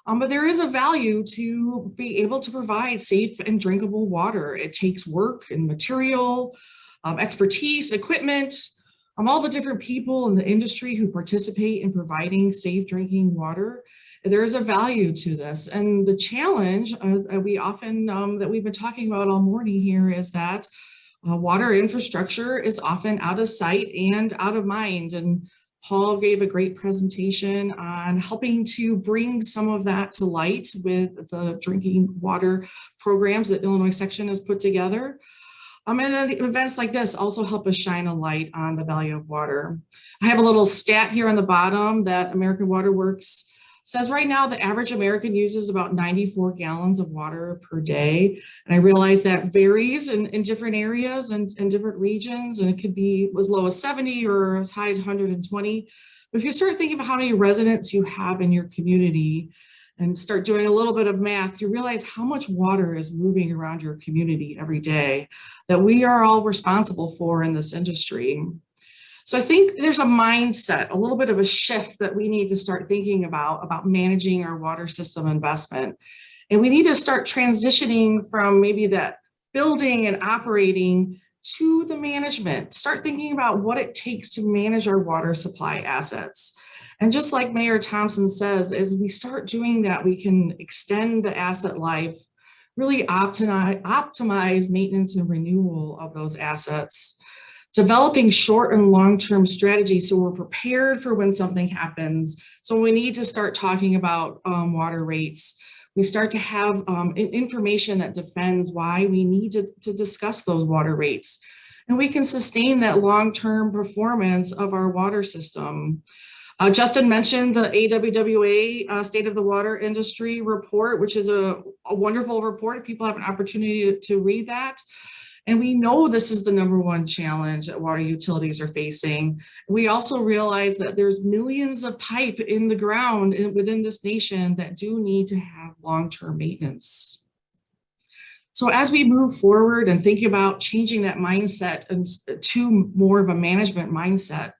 But there is a value to be able to provide safe and drinkable water. It takes work and material, expertise, equipment, all the different people in the industry who participate in providing safe drinking water. There is a value to this. And the challenge we often, that we've been talking about all morning here is that water infrastructure is often out of sight and out of mind. And Paul gave a great presentation on helping to bring some of that to light with the drinking water programs that Illinois Section has put together. And then the events like this also help us shine a light on the value of water. I have a little stat here on the bottom that American Water Works says right now the average American uses about 94 gallons of water per day. And I realize that varies in different areas and in different regions, and it could be as low as 70 or as high as 120. But if you start thinking about how many residents you have in your community and start doing a little bit of math, you realize how much water is moving around your community every day that we are all responsible for in this industry. So I think there's a mindset, a little bit of a shift that we need to start thinking about managing our water system investment. And we need to start transitioning from maybe that building and operating to the management. Start thinking about what it takes to manage our water supply assets. And just like Mayor Thompson says, as we start doing that, we can extend the asset life, really optimize maintenance and renewal of those assets. Developing short and long-term strategies so we're prepared for when something happens. So we need to start talking about water rates. We start to have information that defends why we need to discuss those water rates. And we can sustain that long-term performance of our water system. Justin mentioned the AWWA State of the Water Industry report, which is a wonderful report if people have an opportunity to read that. And we know this is the #1 challenge that water utilities are facing. We also realize that there's millions of pipe in the ground within this nation that do need to have long-term maintenance. So as we move forward and think about changing that mindset to more of a management mindset,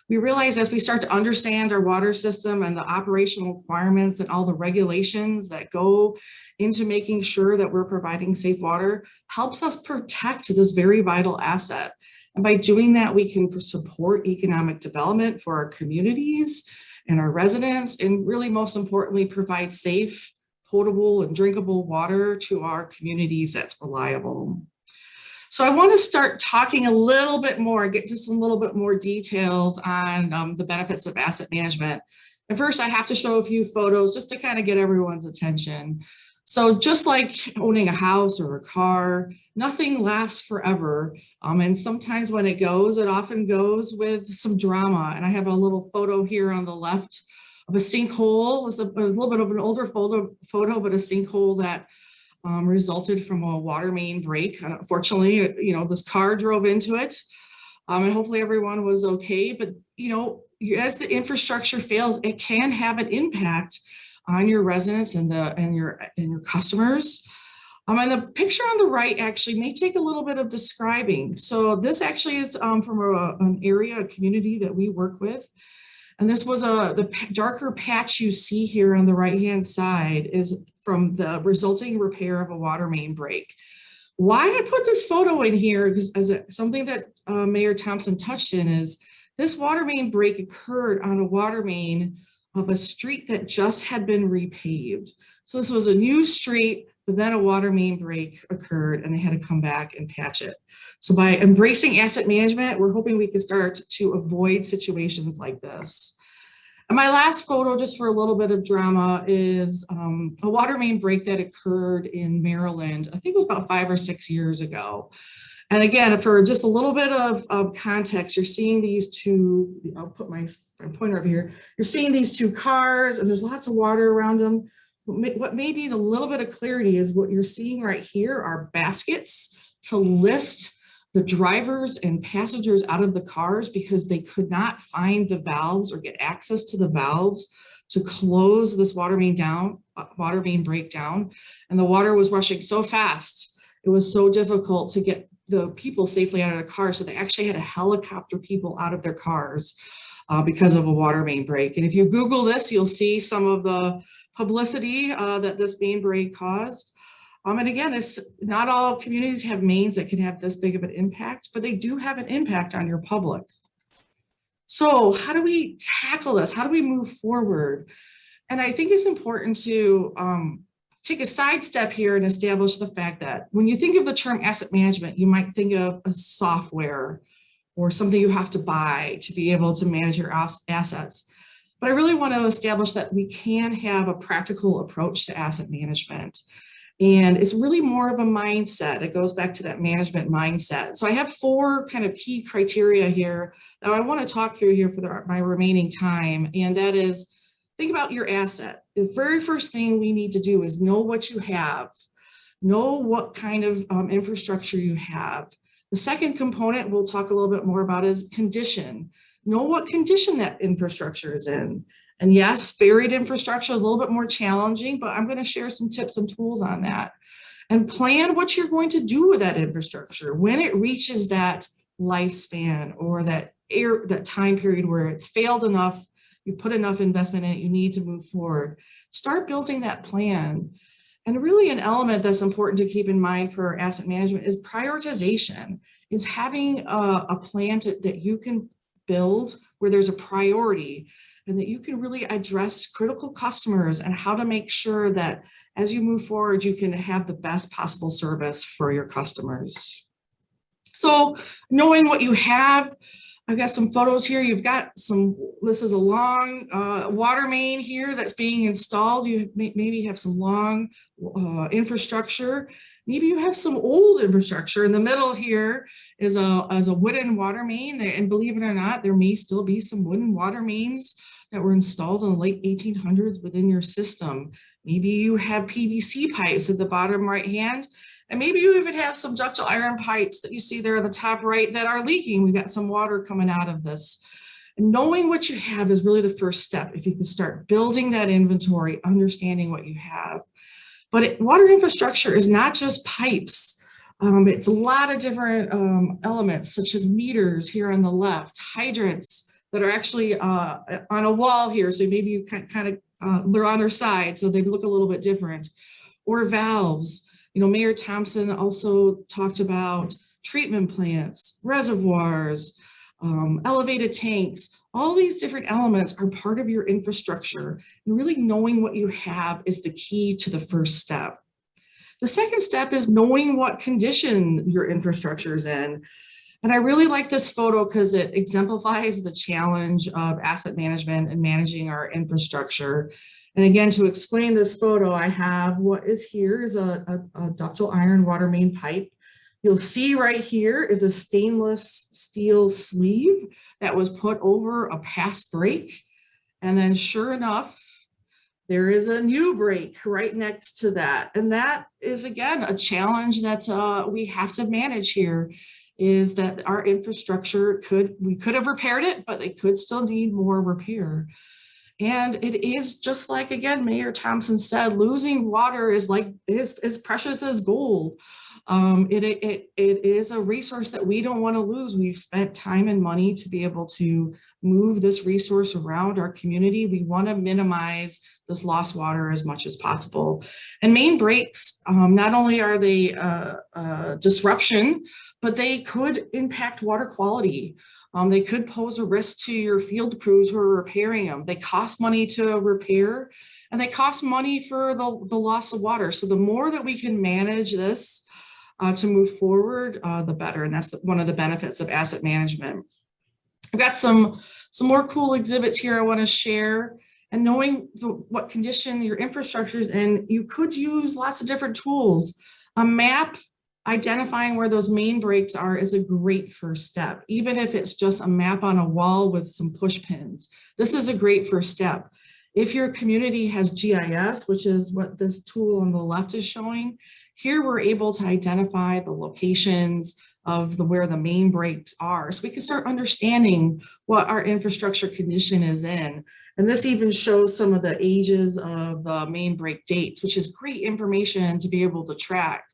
we realize as we start to understand our water system and the operational requirements and all the regulations that go into making sure that we're providing safe water, helps us protect this very vital asset. And by doing that, we can support economic development for our communities and our residents, and really most importantly, provide safe, potable, and drinkable water to our communities that's reliable. So I want to start talking a little bit more, get to some little bit more details on the benefits of asset management. And first, I have to show a few photos just to kind of get everyone's attention. So just like owning a house or a car, nothing lasts forever. And sometimes when it goes, it often goes with some drama. And I have a little photo here on the left of a sinkhole. It was a little bit of an older photo, but a sinkhole that resulted from a water main break. Unfortunately, this car drove into it, and hopefully everyone was okay. But as the infrastructure fails, it can have an impact on your residents and your customers. And the picture on the right actually may take a little bit of describing. So this actually is from an area, a community that we work with. And this was the darker patch you see here on the right-hand side is from the resulting repair of a water main break. Why I put this photo in here is something that Mayor Thompson touched in is this water main break occurred on a water main of a street that just had been repaved. So this was a new street, but then a water main break occurred and they had to come back and patch it. So by embracing asset management, we're hoping we can start to avoid situations like this. And my last photo, just for a little bit of drama, is a water main break that occurred in Maryland. I think it was about 5 or 6 years ago. And again, for just a little bit of context, you're seeing these two, I'll put my pointer over here. You're seeing these two cars and there's lots of water around them. What may need a little bit of clarity is what you're seeing right here are baskets to lift the drivers and passengers out of the cars because they could not find the valves or get access to the valves to close this water main break down. And the water was rushing so fast. It was so difficult to get the people safely out of the car. So they actually had to helicopter people out of their cars because of a water main break. And if you Google this, you'll see some of the publicity that this main break caused. And again, it's not all communities have mains that can have this big of an impact, but they do have an impact on your public. So how do we tackle this? How do we move forward? And I think it's important to take a sidestep here and establish the fact that when you think of the term asset management, you might think of a software or something you have to buy to be able to manage your assets. But I really want to establish that we can have a practical approach to asset management. And it's really more of a mindset. It goes back to that management mindset. So I have 4 kind of key criteria here that I want to talk through here for my remaining time. And that is, think about your asset. The very first thing we need to do is know what you have. Know what kind of infrastructure you have. The second component we'll talk a little bit more about is condition. Know what condition that infrastructure is in. And yes, buried infrastructure is a little bit more challenging, but I'm going to share some tips and tools on that. And plan what you're going to do with that infrastructure when it reaches that lifespan or that time period where it's failed enough, you put enough investment in it, you need to move forward. Start building that plan. And really an element that's important to keep in mind for asset management is prioritization, is having a plan that you can build where there's a priority and that you can really address critical customers and how to make sure that as you move forward, you can have the best possible service for your customers. So knowing what you have, I've got some photos here. You've got this is a long water main here that's being installed. You maybe have some long infrastructure. Maybe you have some old infrastructure. In the middle here is a wooden water main. And believe it or not, there may still be some wooden water mains that were installed in the late 1800s within your system. Maybe you have PVC pipes at the bottom right hand. And maybe you even have some ductile iron pipes that you see there on the top right that are leaking. We've got some water coming out of this. And knowing what you have is really the first step. If you can start building that inventory, understanding what you have. But water infrastructure is not just pipes. It's a lot of different elements, such as meters here on the left, hydrants that are actually on a wall here. So maybe you they're on their side, so they look a little bit different. Or valves. You know, Mayor Thompson also talked about treatment plants, reservoirs, elevated tanks. All these different elements are part of your infrastructure, and really knowing what you have is the key to the first step. The second step is knowing what condition your infrastructure is in. And I really like this photo because it exemplifies the challenge of asset management and managing our infrastructure. And again, to explain this photo, I have what is here is a ductile iron water main pipe. You'll see right here is a stainless steel sleeve that was put over a past break. And then sure enough, there is a new break right next to that. And that is, again, a challenge that we have to manage here, is that our infrastructure we could have repaired it, but it could still need more repair. And it is just like, again, Mayor Thompson said, losing water is like as precious as gold. It is a resource that we don't want to lose. We've spent time and money to be able to move this resource around our community. We want to minimize this lost water as much as possible. And main breaks, not only are they disruption, but they could impact water quality. They could pose a risk to your field crews who are repairing them. They cost money to repair, and they cost money for the loss of water. So the more that we can manage this to move forward, the better. And that's one of the benefits of asset management. I've got some more cool exhibits here I want to share. And knowing what condition your infrastructure is in, you could use lots of different tools. A map identifying where those main breaks are is a great first step, even if it's just a map on a wall with some push pins. This is a great first step. If your community has GIS, which is what this tool on the left is showing, here we're able to identify the locations of where the main breaks are. So we can start understanding what our infrastructure condition is in. And this even shows some of the ages of the main break dates, which is great information to be able to track.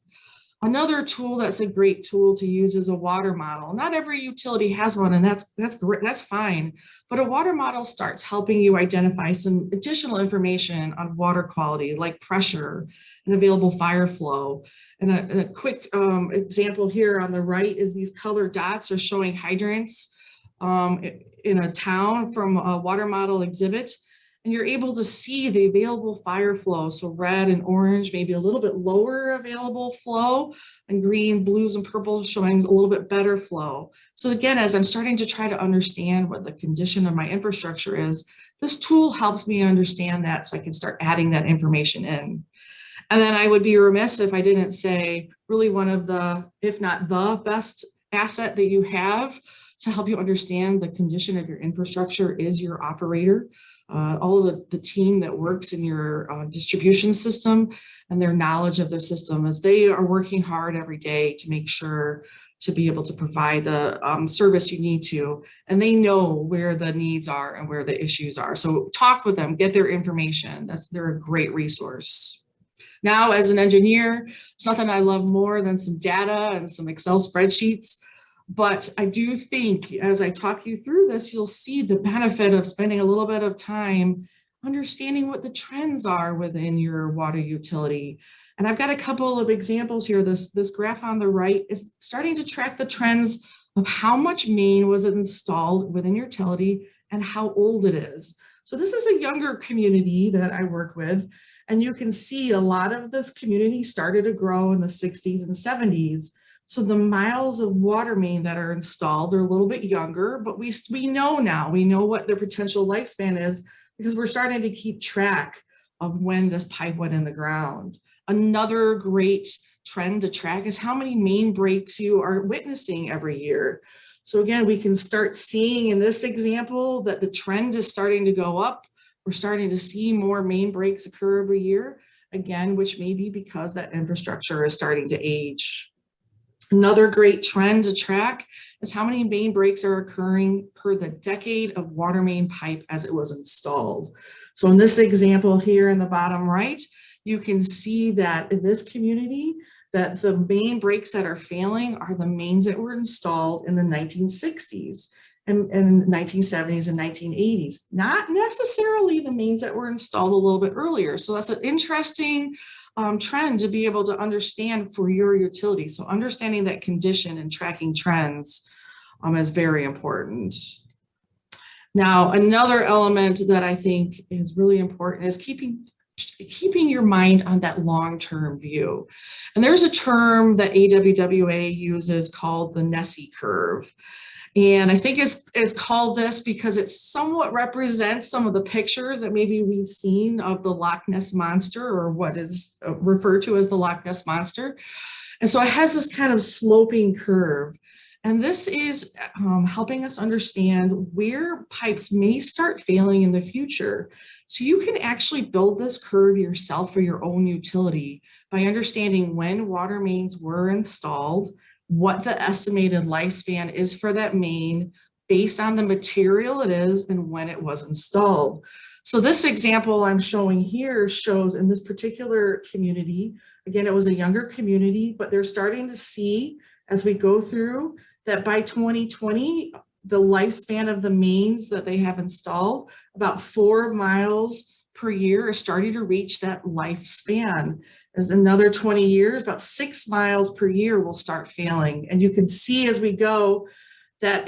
Another tool that's a great tool to use is a water model. Not every utility has one, and that's great, that's fine. But a water model starts helping you identify some additional information on water quality, like pressure and available fire flow. And a quick example here on the right is these colored dots are showing hydrants in a town from a water model exhibit. And you're able to see the available fire flow. So red and orange, maybe a little bit lower available flow, and green, blues, and purple showing a little bit better flow. So again, as I'm starting to try to understand what the condition of my infrastructure is, this tool helps me understand that so I can start adding that information in. And then I would be remiss if I didn't say really one of the, if not the best asset that you have to help you understand the condition of your infrastructure is your operator. All of the team that works in your distribution system and their knowledge of their system, as they are working hard every day to make sure to be able to provide the service you need to, and they know where the needs are and where the issues are. So talk with them, get their information. They're a great resource. Now, as an engineer, there's nothing I love more than some data and some Excel spreadsheets. But I do think as I talk you through this, you'll see the benefit of spending a little bit of time understanding what the trends are within your water utility. And I've got a couple of examples here. This graph on the right is starting to track the trends of how much main was installed within your utility and how old it is. So this is a younger community that I work with. And you can see a lot of this community started to grow in the 60s and 70s. So the miles of water main that are installed are a little bit younger, but we know now, we know what their potential lifespan is because we're starting to keep track of when this pipe went in the ground. Another great trend to track is how many main breaks you are witnessing every year. So again, we can start seeing in this example that the trend is starting to go up. We're starting to see more main breaks occur every year, again, which may be because that infrastructure is starting to age. Another great trend to track is how many main breaks are occurring per the decade of water main pipe as it was installed. So in this example here in the bottom right, you can see that in this community, that the main breaks that are failing are the mains that were installed in the 1960s and 1970s and 1980s, not necessarily the mains that were installed a little bit earlier. So that's an interesting trend to be able to understand for your utility. So understanding that condition and tracking trends is very important. Now, another element that I think is really important is keeping your mind on that long-term view. And there's a term that AWWA uses called the NESE curve. And I think it's called this because it somewhat represents some of the pictures that maybe we've seen of the Loch Ness Monster, or what is referred to as the Loch Ness Monster. And so it has this kind of sloping curve. And this is helping us understand where pipes may start failing in the future. So you can actually build this curve yourself for your own utility by understanding when water mains were installed, what the estimated lifespan is for that main based on the material it is and when it was installed. So this example I'm showing here shows in this particular community, again, it was a younger community, but they're starting to see as we go through that by 2020, the lifespan of the mains that they have installed, about 4 miles per year, are starting to reach that lifespan. As another 20 years, about 6 miles per year will start failing. And you can see as we go that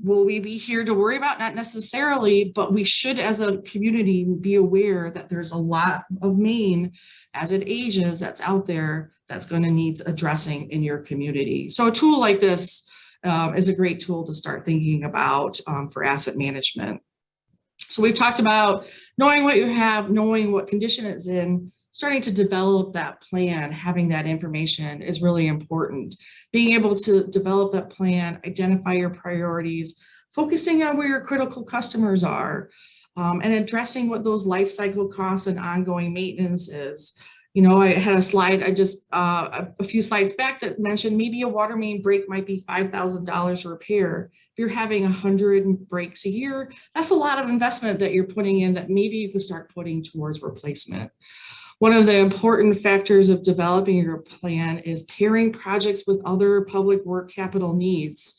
will we be here to worry about? Not necessarily, but we should as a community be aware that there's a lot of main as it ages that's out there that's going to need addressing in your community. So a tool like this is a great tool to start thinking about for asset management. So we've talked about knowing what you have, knowing what condition it's in, starting to develop that plan, having that information is really important. Being able to develop that plan, identify your priorities, focusing on where your critical customers are, and addressing what those life cycle costs and ongoing maintenance is. I had a slide, a few slides back that mentioned maybe a water main break might be $5,000 to repair. If you're having 100 breaks a year, that's a lot of investment that you're putting in that maybe you can start putting towards replacement. One of the important factors of developing your plan is pairing projects with other public work capital needs.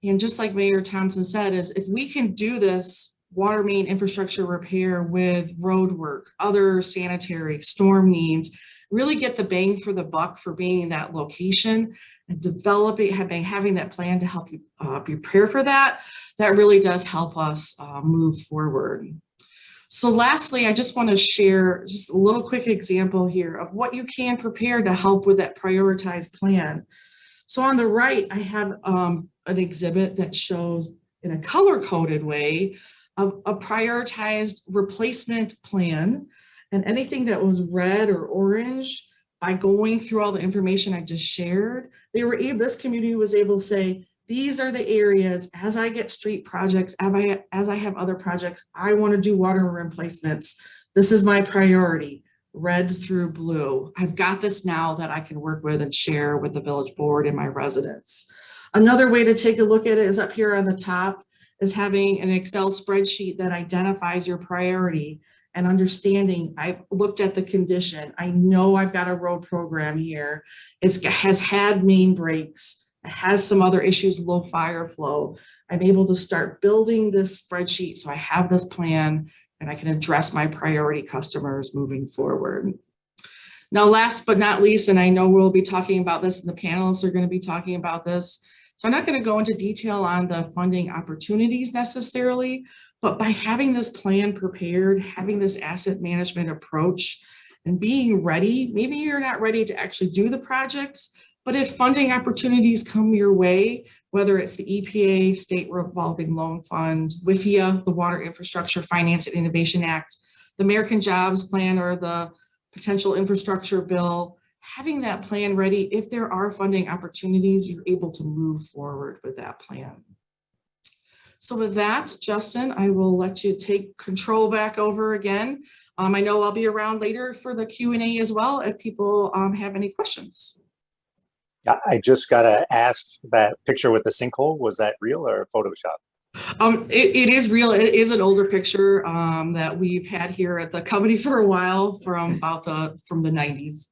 And just like Mayor Thompson said, is if we can do this water main infrastructure repair with road work, other sanitary, storm needs, really get the bang for the buck for being in that location and developing, having that plan to help you prepare for that, that really does help us move forward. So lastly, I just want to share just a little quick example here of what you can prepare to help with that prioritized plan. So on the right, I have an exhibit that shows in a color-coded way of a prioritized replacement plan, and anything that was red or orange, by going through all the information I just shared, this community was able to say, these are the areas, as I get street projects, as I have other projects, I want to do water replacements. This is my priority, red through blue. I've got this now that I can work with and share with the village board and my residents. Another way to take a look at it is up here on the top, is having an Excel spreadsheet that identifies your priority and understanding. I've looked at the condition. I know I've got a road program here. It has had main breaks. Has some other issues, low fire flow. I'm able to start building this spreadsheet so I have this plan and I can address my priority customers moving forward. Now, last but not least, and I know we'll be talking about this and the panelists are going to be talking about this, so I'm not going to go into detail on the funding opportunities necessarily, but by having this plan prepared, having this asset management approach and being ready, maybe you're not ready to actually do the projects, but if funding opportunities come your way, whether it's the EPA, State Revolving Loan Fund, WIFIA, the Water Infrastructure Finance and Innovation Act, the American Jobs Plan, or the potential infrastructure bill, having that plan ready, if there are funding opportunities, you're able to move forward with that plan. So with that, Justin, I will let you take control back over again. I know I'll be around later for the Q&A as well if people have any questions. Yeah, I just gotta ask, that picture with the sinkhole, was that real or Photoshop? It is real. It is an older picture that we've had here at the company for a while from the 90s.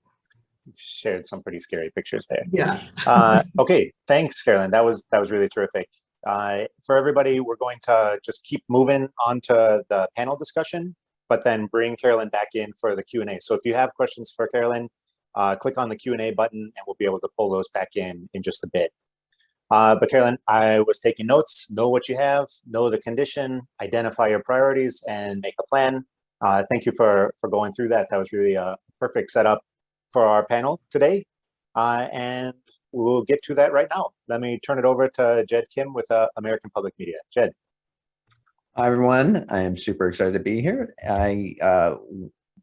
You've shared some pretty scary pictures there. Yeah. Okay, thanks, Carolyn. That was really terrific. For everybody, we're going to just keep moving on to the panel discussion, but then bring Carolyn back in for the Q&A. So if you have questions for Carolyn, click on the Q&A button and we'll be able to pull those back in just a bit. But Carolyn, I was taking notes. Know what you have, know the condition, identify your priorities, and make a plan. Thank you for going through that. That was really a perfect setup for our panel today. And we'll get to that right now. Let me turn it over to Jed Kim with American Public Media. Jed. Hi, everyone. I am super excited to be here. I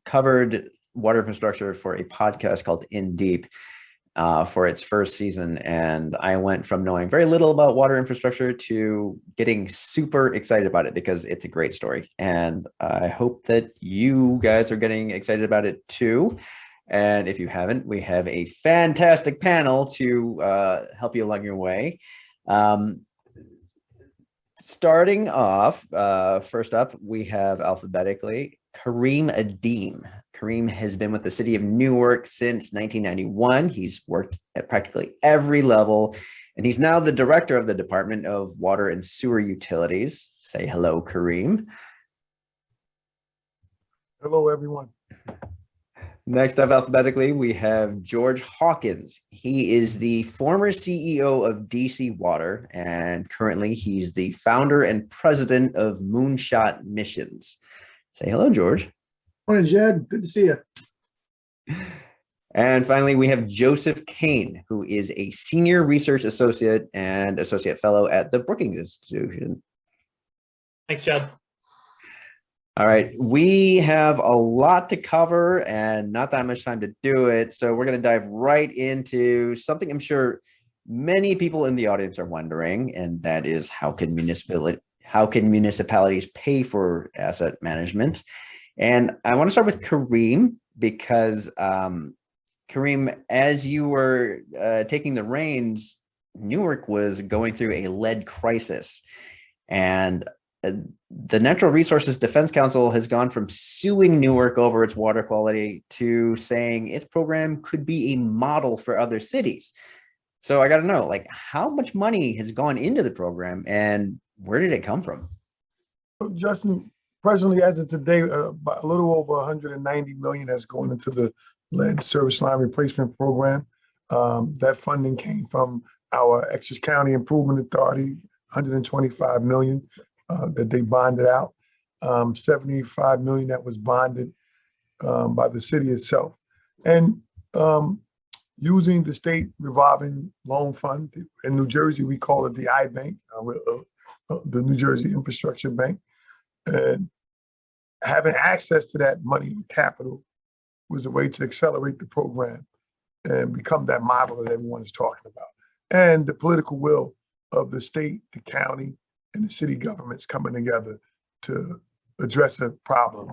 covered water infrastructure for a podcast called In Deep for its first season. And I went from knowing very little about water infrastructure to getting super excited about it because it's a great story. And I hope that you guys are getting excited about it too. And if you haven't, we have a fantastic panel to help you along your way. Starting off, first up, we have alphabetically Kareem Adeem. Kareem has been with the city of Newark since 1991. He's worked at practically every level, and he's now the director of the Department of Water and Sewer Utilities. Say hello, Kareem. Hello, everyone. Next up alphabetically, we have George Hawkins. He is the former CEO of DC Water, and currently he's the founder and president of Moonshot Missions. Say hello, George. Morning, Jed. Good to see you. And finally, we have Joseph Kane, who is a senior research associate and associate fellow at the Brookings Institution. Thanks, Chad. All right, we have a lot to cover and not that much time to do it. So we're going to dive right into something I'm sure many people in the audience are wondering, and that is how can municipalities pay for asset management? And I want to start with Kareem because Kareem, as you were taking the reins, Newark was going through a lead crisis, and the Natural Resources Defense Council has gone from suing Newark over its water quality to saying its program could be a model for other cities. So I got to know, like, how much money has gone into the program and where did it come from? Justin, presently, as of today, about a little over 190 million has gone into the lead service line replacement program. That funding came from our Essex County Improvement Authority, 125 million. That they bonded out, 75 million that was bonded by the city itself. And using the state revolving loan fund in New Jersey, we call it the I-Bank, the New Jersey Infrastructure Bank. And having access to that money and capital was a way to accelerate the program and become that model that everyone is talking about. And the political will of the state, the county, and the city governments coming together to address a problem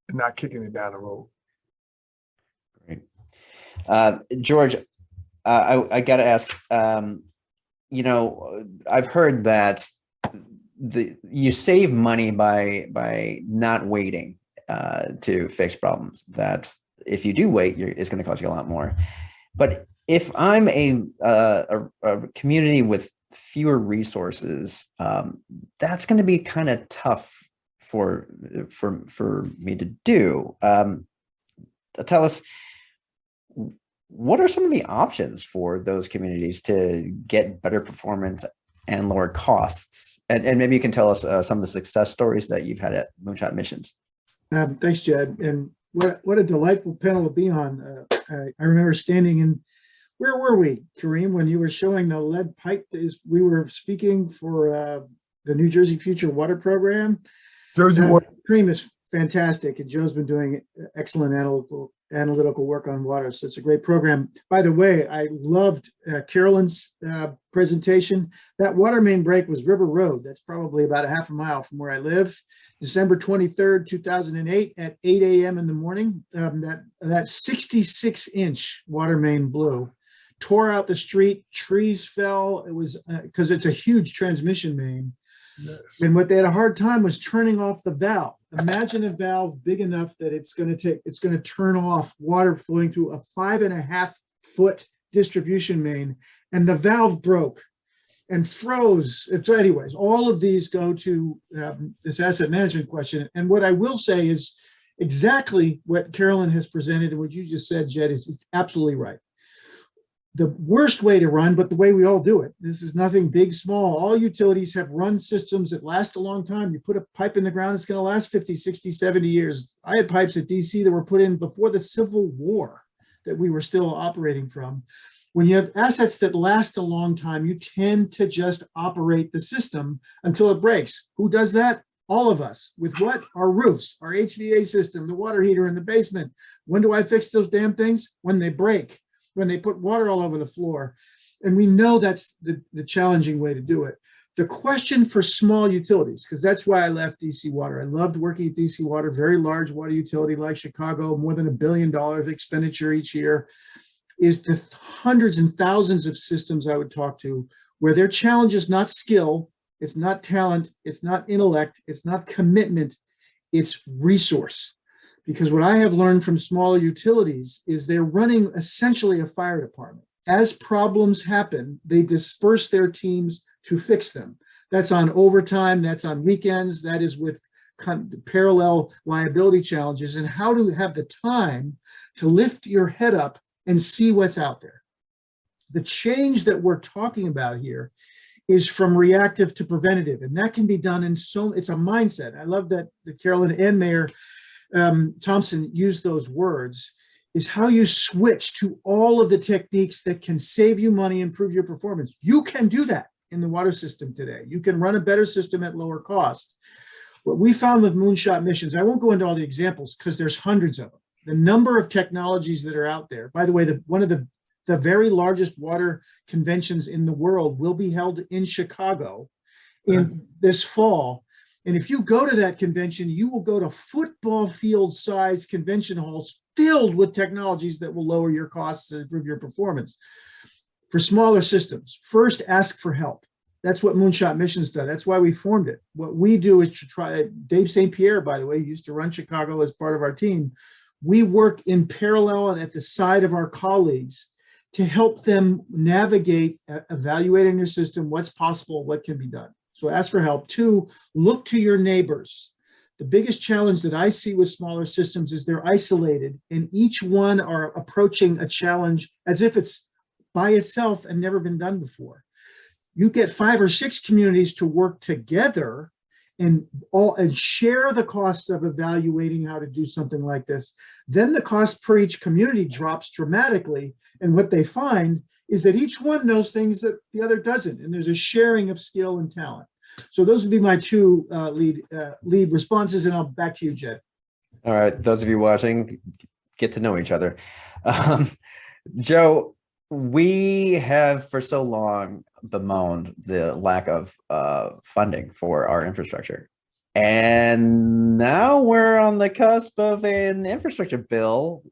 and not kicking it down the road. Great. George, I got to ask, you know, I've heard that you save money by not waiting to fix problems. That if you do wait, it's going to cost you a lot more. But if I'm a community with fewer resources, that's going to be kind of tough for me to do. Tell us, what are some of the options for those communities to get better performance and lower costs? And maybe you can tell us some of the success stories that you've had at Moonshot Missions. Thanks, Jed. And what a delightful panel to be on. I remember standing in, where were we, Kareem, when you were showing the lead pipe? We were speaking for the New Jersey Future Water Program. Jersey Water. Kareem is fantastic, and Joe's been doing excellent analytical work on water. So it's a great program. By the way, I loved Carolyn's presentation. That water main break was River Road. That's probably about a half a mile from where I live. December 23rd, 2008 at 8 a.m. in the morning. That 66-inch water main blew. Tore out the street, trees fell. It was because it's a huge transmission main. Yes. And what they had a hard time was turning off the valve. Imagine a valve big enough that it's going to turn off water flowing through a 5.5-foot distribution main, and the valve broke and froze. So anyways, all of these go to this asset management question. And what I will say is exactly what Carolyn has presented and what you just said, Jed, is absolutely right. The worst way to run, but the way we all do it. This is nothing big, small. All utilities have run systems that last a long time. You put a pipe in the ground, it's going to last 50, 60, 70 years. I had pipes at DC that were put in before the Civil War that we were still operating from. When you have assets that last a long time, you tend to just operate the system until it breaks. Who does that? All of us. With what? Our roofs, our HVA system, the water heater in the basement. When do I fix those damn things? When they break. When they put water all over the floor. And we know that's the challenging way to do it. The question for small utilities, because that's why I left DC Water. I loved working at DC Water, very large water utility like Chicago, more than $1 billion of expenditure each year, is the hundreds and thousands of systems I would talk to where their challenge is not skill, it's not talent, it's not intellect, it's not commitment, it's resource. Because what I have learned from smaller utilities is they're running essentially a fire department. As problems happen, they disperse their teams to fix them. That's on overtime, that's on weekends, that is with parallel liability challenges, and how to have the time to lift your head up and see what's out there. The change that we're talking about here is from reactive to preventative, and that can be done in it's a mindset. I love that Carolyn and Mayor Thompson used those words, is how you switch to all of the techniques that can save you money, improve your performance. You can do that in the water system today. You can run a better system at lower cost. What we found with Moonshot Missions, I won't go into all the examples because there's hundreds of them. The number of technologies that are out there. By the way, one of the very largest water conventions in the world will be held in Chicago in this fall. And if you go to that convention, you will go to football field size convention halls filled with technologies that will lower your costs and improve your performance. For smaller systems, first ask for help. That's what Moonshot Missions does. That's why we formed it. What we do is to try, Dave St. Pierre, by the way, used to run Chicago as part of our team. We work in parallel and at the side of our colleagues to help them navigate, evaluating their system, what's possible, what can be done. So ask for help. 2, look to your neighbors. The biggest challenge that I see with smaller systems is they're isolated, and each one are approaching a challenge as if it's by itself and never been done before. You get 5 or 6 communities to work together and share the costs of evaluating how to do something like this. Then the cost per each community drops dramatically. And what they find is that each one knows things that the other doesn't. And there's a sharing of skill and talent. So those would be my 2 lead responses. And I'll back to you, Jed. All right. Those of you watching, get to know each other. Joe, we have for so long bemoaned the lack of funding for our infrastructure. And now we're on the cusp of an infrastructure bill,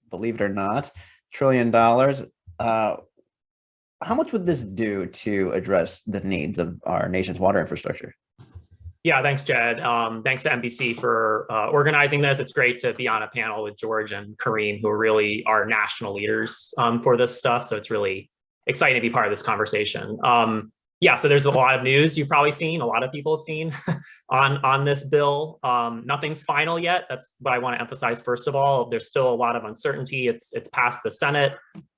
believe it or not, $1 trillion. How much would this do to address the needs of our nation's water infrastructure? Yeah, thanks, Jed. Thanks to NBC for organizing this. It's great to be on a panel with George and Kareem, who really are national leaders for this stuff. So it's really exciting to be part of this conversation. Yeah, so there's a lot of news you've probably seen, a lot of people have seen on this bill. Nothing's final yet. That's what I want to emphasize. First of all, there's still a lot of uncertainty. It's passed the Senate,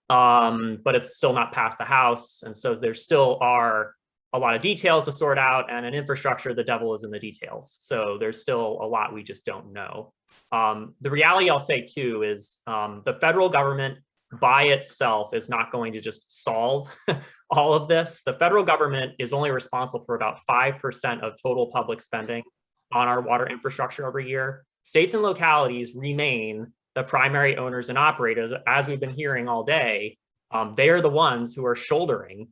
but it's still not passed the House. And so there still are a lot of details to sort out, and in infrastructure, the devil is in the details. So there's still a lot we just don't know. The reality I'll say too is the federal government by itself is not going to just solve all of this. The federal government is only responsible for about 5% of total public spending on our water infrastructure every year. States and localities remain the primary owners and operators, as we've been hearing all day. They are the ones who are shouldering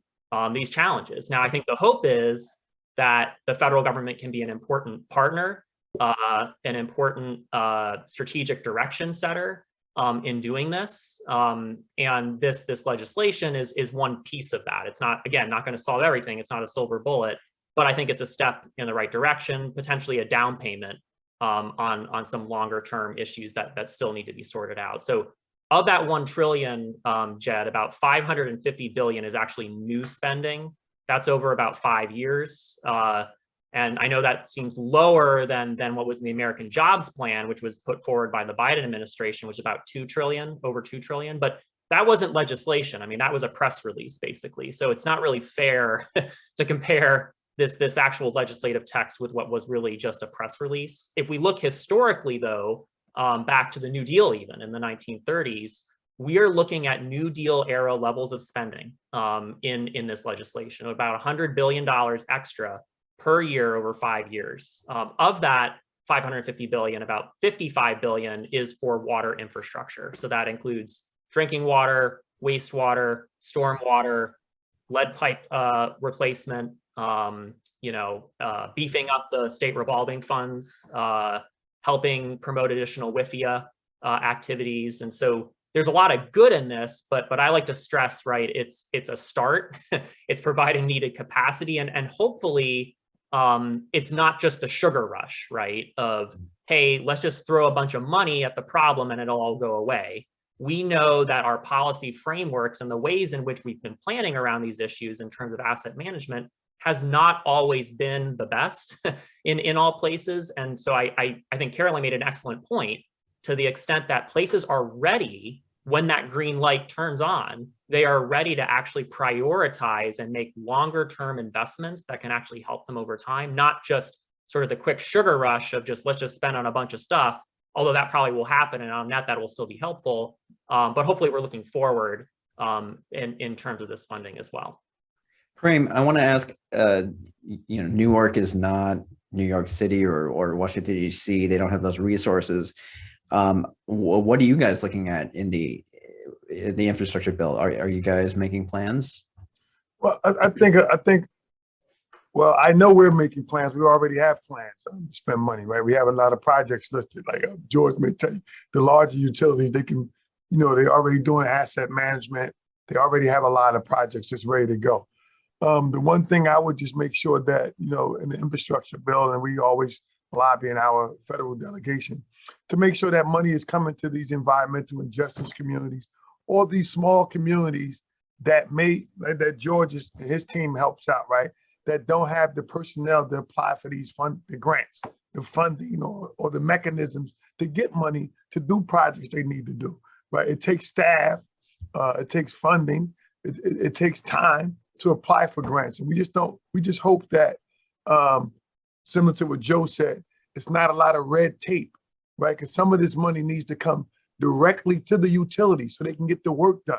these challenges. Now, I think the hope is that the federal government can be an important partner, an important strategic direction setter in doing this. And this legislation is one piece of that. It's not, again, not going to solve everything. It's not a silver bullet, but I think it's a step in the right direction, potentially a down payment on some longer term issues that still need to be sorted out. So of that 1 trillion, Jed, about 550 billion is actually new spending. That's over about 5 years. And I know that seems lower than what was in the American Jobs Plan, which was put forward by the Biden administration, which is about 2 trillion, over 2 trillion. But that wasn't legislation. I mean, that was a press release, basically. So it's not really fair to compare this actual legislative text with what was really just a press release. If we look historically, though, back to the New Deal, even in the 1930s, we are looking at New Deal era levels of spending in this legislation, about $100 billion extra per year over 5 years. Of that 550 billion, about 55 billion is for water infrastructure. So that includes drinking water, wastewater, stormwater, lead pipe replacement, beefing up the state revolving funds, helping promote additional WIFIA activities. And so there's a lot of good in this, but I like to stress, right, it's a start. It's providing needed capacity, and hopefully it's not just the sugar rush, right, of, hey, let's just throw a bunch of money at the problem and it'll all go away. We know that our policy frameworks and the ways in which we've been planning around these issues in terms of asset management has not always been the best in all places. And so I think Caroline made an excellent point. To the extent that places are ready, when that green light turns on, they are ready to actually prioritize and make longer term investments that can actually help them over time, not just sort of the quick sugar rush of just, let's just spend on a bunch of stuff, although that probably will happen, and on that will still be helpful. But hopefully we're looking forward in terms of this funding as well. Kareem, I want to ask, Newark is not New York City or Washington, D.C. They don't have those resources. What are you guys looking at in the infrastructure bill? Are you guys making plans? Well, I think, well, I know we're making plans. We already have plans to spend money, right? We have a lot of projects listed, like George may tell you, the larger utilities, they can, they're already doing asset management. They already have a lot of projects that's ready to go. The one thing I would just make sure that, in the infrastructure bill, and we always lobby in our federal delegation, to make sure that money is coming to these environmental and justice communities, or these small communities that George and his team helps out, right? That don't have the personnel to apply for these the grants, the funding, or the mechanisms to get money to do projects they need to do, right? It takes staff, it takes funding, it takes time to apply for grants. And we just hope that, similar to what Joe said, it's not a lot of red tape, right? Because some of this money needs to come directly to the utility so they can get the work done,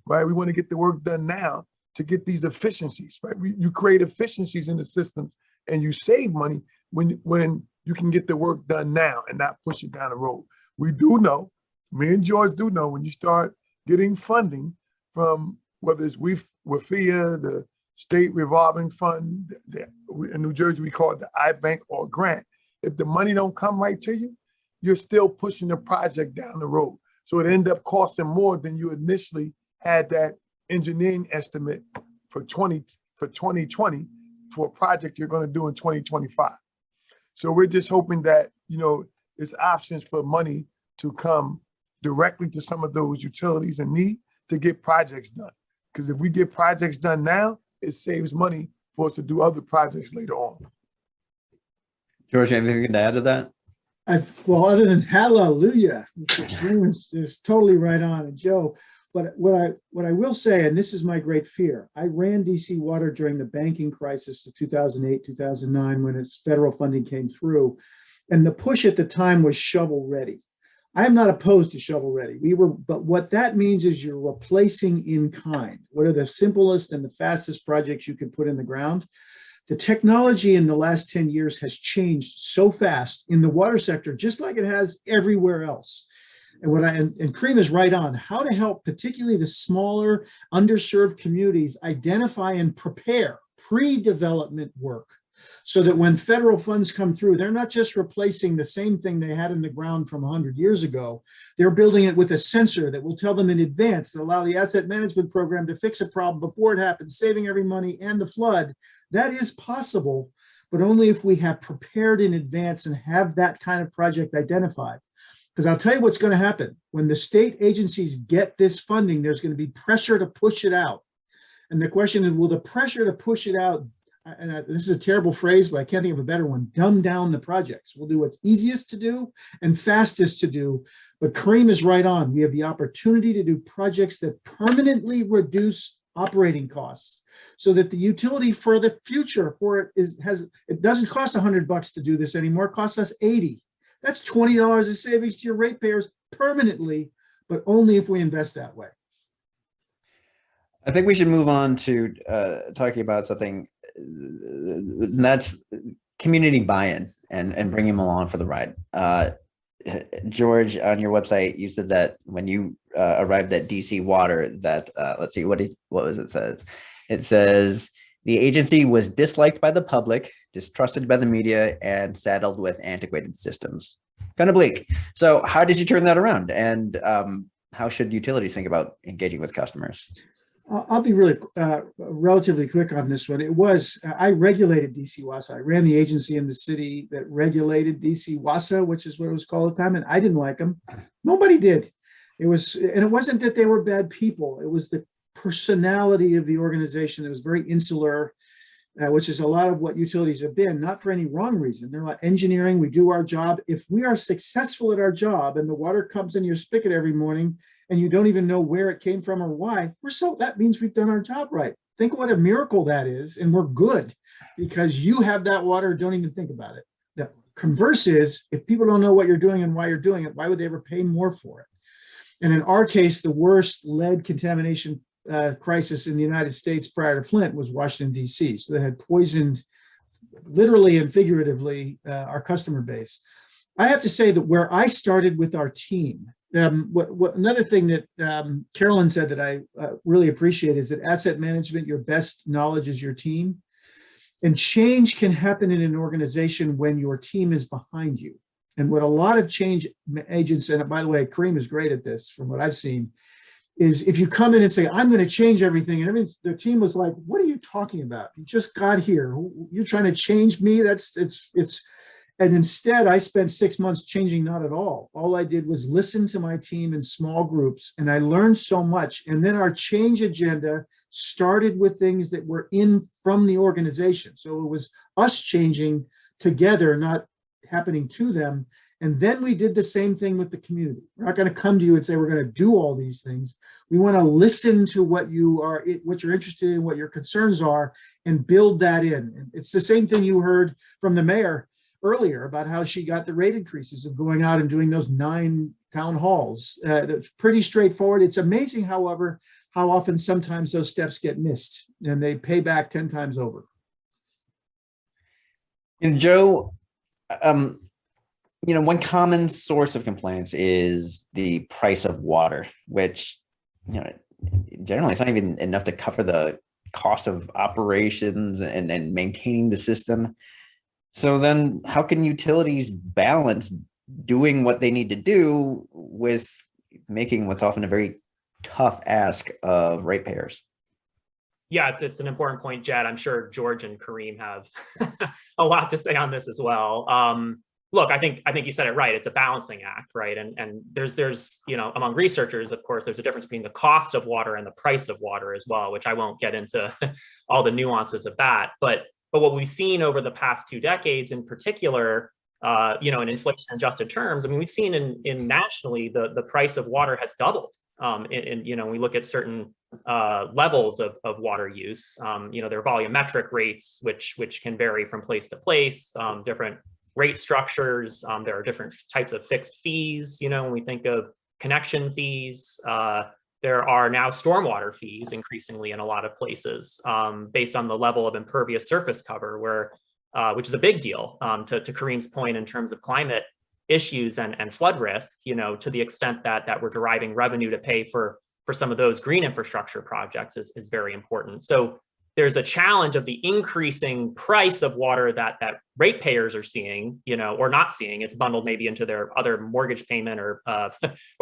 right? We want to get the work done now to get these efficiencies, right? You create efficiencies in the systems and you save money when you can get the work done now and not push it down the road. We do know, me and George do know, when you start getting funding from, whether it's WIFIA, the State Revolving Fund, in New Jersey, we call it the iBank or grant. If the money don't come right to you, you're still pushing the project down the road. So it ended up costing more than you initially had that engineering estimate for 2020 for a project you're going to do in 2025. So we're just hoping that, there's options for money to come directly to some of those utilities in need to get projects done. Because if we get projects done now, it saves money for us to do other projects later on. George, anything to add to that? Well, other than hallelujah, is totally right on. And Joe, but what I will say, and this is my great fear, I ran DC Water during the banking crisis of 2008, 2009, when its federal funding came through. And the push at the time was shovel ready. I am not opposed to shovel ready. But what that means is you're replacing in kind. What are the simplest and the fastest projects you can put in the ground? The technology in the last 10 years has changed so fast in the water sector, just like it has everywhere else. And and Kareem is right on, how to help particularly the smaller underserved communities identify and prepare pre-development work, so that when federal funds come through, they're not just replacing the same thing they had in the ground from 100 years ago. They're building it with a sensor that will tell them in advance, that allow the asset management program to fix a problem before it happens, saving every money and the flood. That is possible, but only if we have prepared in advance and have that kind of project identified. Because I'll tell you what's going to happen. When the state agencies get this funding, there's going to be pressure to push it out. And the question is, will the pressure to push it out, and this is a terrible phrase, but I can't think of a better one, dumb down the projects. We'll do what's easiest to do and fastest to do. But Kareem is right on. We have the opportunity to do projects that permanently reduce operating costs, so that the utility for the future it doesn't cost $100 to do this anymore. It costs us $80. That's $20 of savings to your ratepayers permanently, but only if we invest that way. I think we should move on to talking about something that's community buy-in and bringing them along for the ride. George, on your website, you said that when you arrived at DC Water, that let's see, what was it says? It says the agency was disliked by the public, distrusted by the media, and saddled with antiquated systems. Kind of bleak. So how did you turn that around? And how should utilities think about engaging with customers? I'll be really relatively quick on this one. I regulated DC Wassa. I ran the agency in the city that regulated DC Wassa, which is what it was called at the time, and I didn't like them. Nobody did. And it wasn't that they were bad people. It was the personality of the organization that was very insular, which is a lot of what utilities have been, not for any wrong reason. They're like engineering, we do our job. If we are successful at our job and the water comes in your spigot every morning and you don't even know where it came from or why, that means we've done our job right. Think what a miracle that is, and we're good because you have that water, don't even think about it. The converse is, if people don't know what you're doing and why you're doing it, why would they ever pay more for it? And in our case, the worst lead contamination crisis in the United States prior to Flint was Washington, D.C. So they had poisoned, literally and figuratively, our customer base. I have to say that where I started with our team, another thing that Carolyn said that I really appreciate is that asset management, your best knowledge is your team. And change can happen in an organization when your team is behind you. And what a lot of change agents, and by the way, Kareem is great at this from what I've seen, is if you come in and say, I'm going to change everything, and the team was like, what are you talking about? You just got here. You're trying to change me? And instead, I spent 6 months changing not at all. All I did was listen to my team in small groups, and I learned so much. And then our change agenda started with things that were from the organization. So it was us changing together, not happening to them. And then we did the same thing with the community. We're not going to come to you and say, we're going to do all these things. We want to listen to what you're interested in, what your concerns are, and build that in. And it's the same thing you heard from the mayor earlier about how she got the rate increases of going out and doing those 9 town halls. That's pretty straightforward. It's amazing, however, how often sometimes those steps get missed and they pay back 10 times over. And Joe, one common source of complaints is the price of water, which, generally it's not even enough to cover the cost of operations and maintaining the system. So then how can utilities balance doing what they need to do with making what's often a very tough ask of ratepayers? Yeah, it's an important point, Jed. I'm sure George and Kareem have a lot to say on this as well. Look, I think you said it right. It's a balancing act, right? And there's among researchers, of course, there's a difference between the cost of water and the price of water as well, which I won't get into all the nuances of that. But what we've seen over the past 2 decades, in particular, in inflation-adjusted terms, I mean, we've seen in nationally the price of water has doubled. We look at certain levels of water use. There are volumetric rates, which can vary from place to place, different rate structures. There are different types of fixed fees. When we think of connection fees, there are now stormwater fees increasingly in a lot of places based on the level of impervious surface cover, which is a big deal to Kareem's point in terms of climate issues and flood risk, to the extent that we're deriving revenue to pay for some of those green infrastructure projects is very important. So there's a challenge of the increasing price of water that ratepayers are seeing, or not seeing. It's bundled maybe into their other mortgage payment or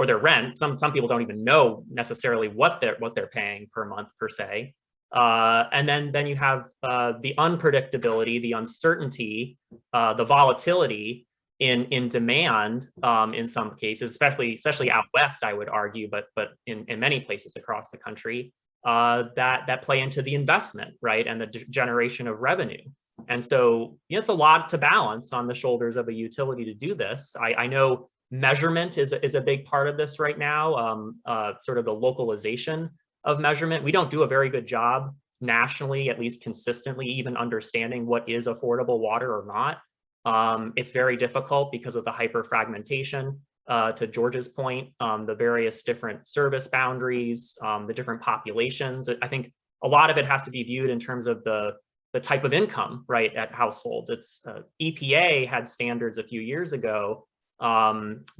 their rent. Some people don't even know necessarily what they're paying per month per se. And then you have the unpredictability, the uncertainty, the volatility in demand in some cases, especially out west, I would argue, but in many places across the country. That play into the investment, right, and the generation of revenue. And so it's a lot to balance on the shoulders of a utility to do this. I know measurement is a big part of this right now, sort of the localization of measurement. We don't do a very good job nationally, at least consistently, even understanding what is affordable water or not. It's very difficult because of the hyperfragmentation. To George's point, the various different service boundaries, the different populations. I think a lot of it has to be viewed in terms of the type of income, right, at households. It's EPA had standards a few years ago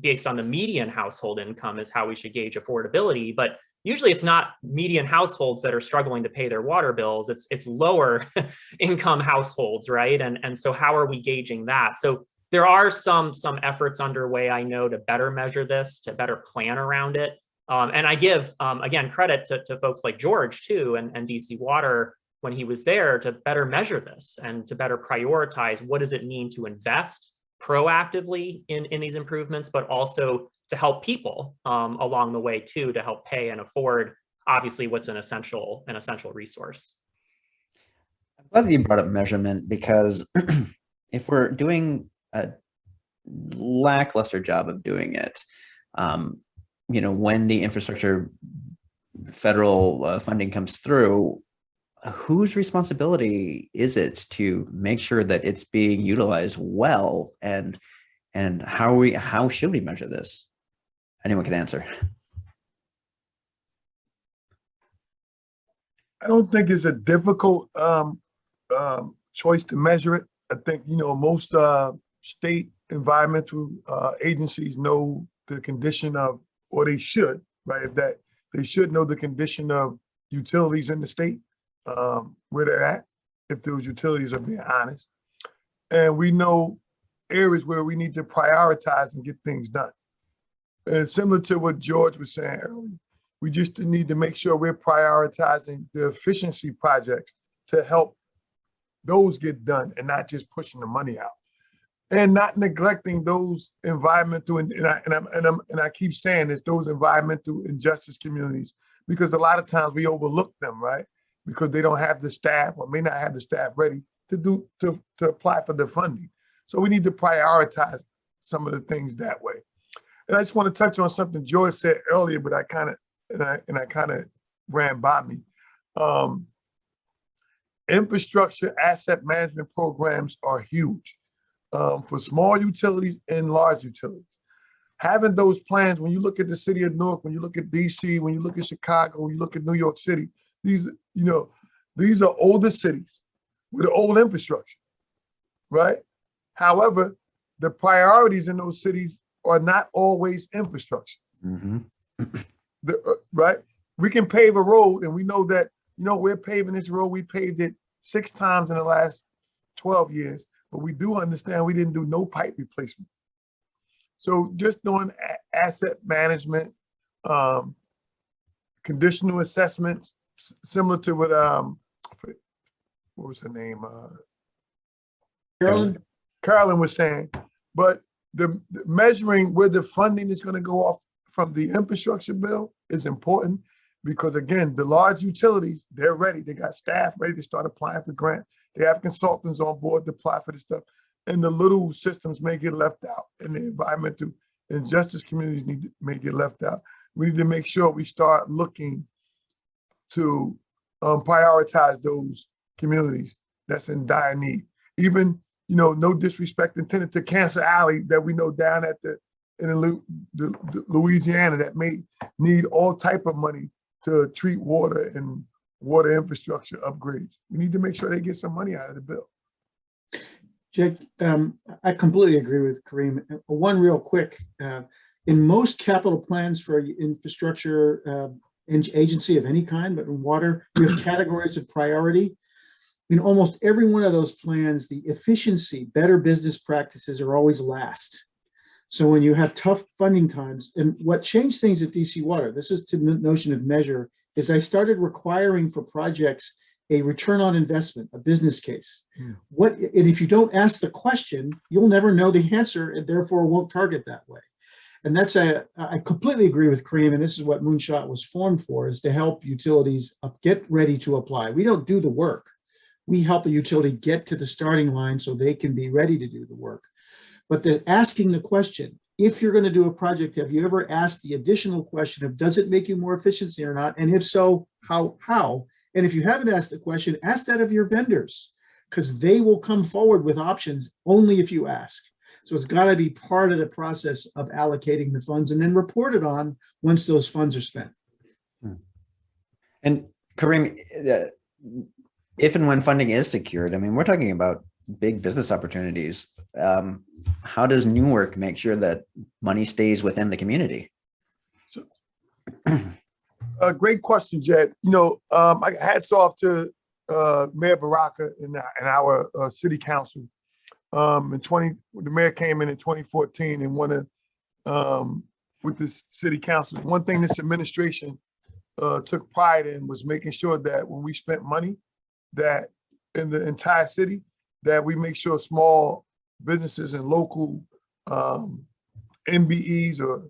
based on the median household income is how we should gauge affordability. But usually it's not median households that are struggling to pay their water bills. It's lower income households, right? And so how are we gauging that? So there are some efforts underway, I know, to better measure this, to better plan around it. And I give, again, credit to folks like George too, and DC Water when he was there to better measure this and to better prioritize what does it mean to invest proactively in these improvements, but also to help people along the way too, to help pay and afford obviously what's an essential resource. I'm glad that you brought up measurement, because if we're doing a lackluster job of doing it, when the infrastructure federal funding comes through, whose responsibility is it to make sure that it's being utilized well, and how should we measure this? Anyone can answer. I don't think it's a difficult choice to measure it. I think, most state environmental agencies know the condition of, or they should, right? That they should know the condition of utilities in the state, where they're at, if those utilities are being honest. And we know areas where we need to prioritize and get things done. And similar to what George was saying earlier, we just need to make sure we're prioritizing the efficiency projects to help those get done, and not just pushing the money out, and not neglecting those environmental, and I keep saying this, those environmental injustice communities, because a lot of times we overlook them, right? Because they don't have the staff, or may not have the staff ready to apply for the funding. So we need to prioritize some of the things that way. And I just want to touch on something George said earlier, but I kind of ran by me. Infrastructure asset management programs are huge for small utilities and large utilities. Having those plans, when you look at the city of Newark, when you look at DC, when you look at Chicago, when you look at New York City, these are older cities with old infrastructure, right? However, the priorities in those cities are not always infrastructure. Mm-hmm. Right? We can pave a road, and we know that, we're paving this road. We paved it 6 times in the last 12 years, but we do understand we didn't do no pipe replacement. So just doing asset management, conditional assessments, similar to what was her name? Carolyn was saying, but the measuring where the funding is going to go off from the infrastructure bill is important, because again, the large utilities, they're ready. They got staff ready to start applying for grants. They have consultants on board to apply for this stuff. And the little systems may get left out, and the environmental and justice communities may get left out. We need to make sure we start looking to prioritize those communities that's in dire need. Even, no disrespect intended to Cancer Alley that we know down at in Louisiana that may need all type of money to treat water and water infrastructure upgrades. We need to make sure they get some money out of the bill. Jake, I completely agree with Kareem. One real quick, in most capital plans for infrastructure agency of any kind, but in water, we have categories of priority. In almost every one of those plans, the efficiency, better business practices are always last. So when you have tough funding times, and what changed things at DC Water, this is to the notion of measure, is I started requiring for projects a return on investment, a business case. And if you don't ask the question, you'll never know the answer, and therefore won't target that way. And I completely agree with Kareem, and this is what Moonshot was formed for, is to help utilities get ready to apply. We don't do the work. We help a utility get to the starting line so they can be ready to do the work. But asking the question, if you're going to do a project, have you ever asked the additional question of, does it make you more efficiency or not? And if so, how? And if you haven't asked the question, ask that of your vendors, because they will come forward with options only if you ask. So it's got to be part of the process of allocating the funds and then reported on once those funds are spent. And Kareem, if and when funding is secured, I mean, we're talking about big business opportunities. How does Newark make sure that money stays within the community? Great question, Jed. I hats off to Mayor Baraka and our city council. The mayor came in 2014 and want to with this city council. One thing this administration took pride in was making sure that when we spent money, that in the entire city, that we make sure small businesses and local MBEs or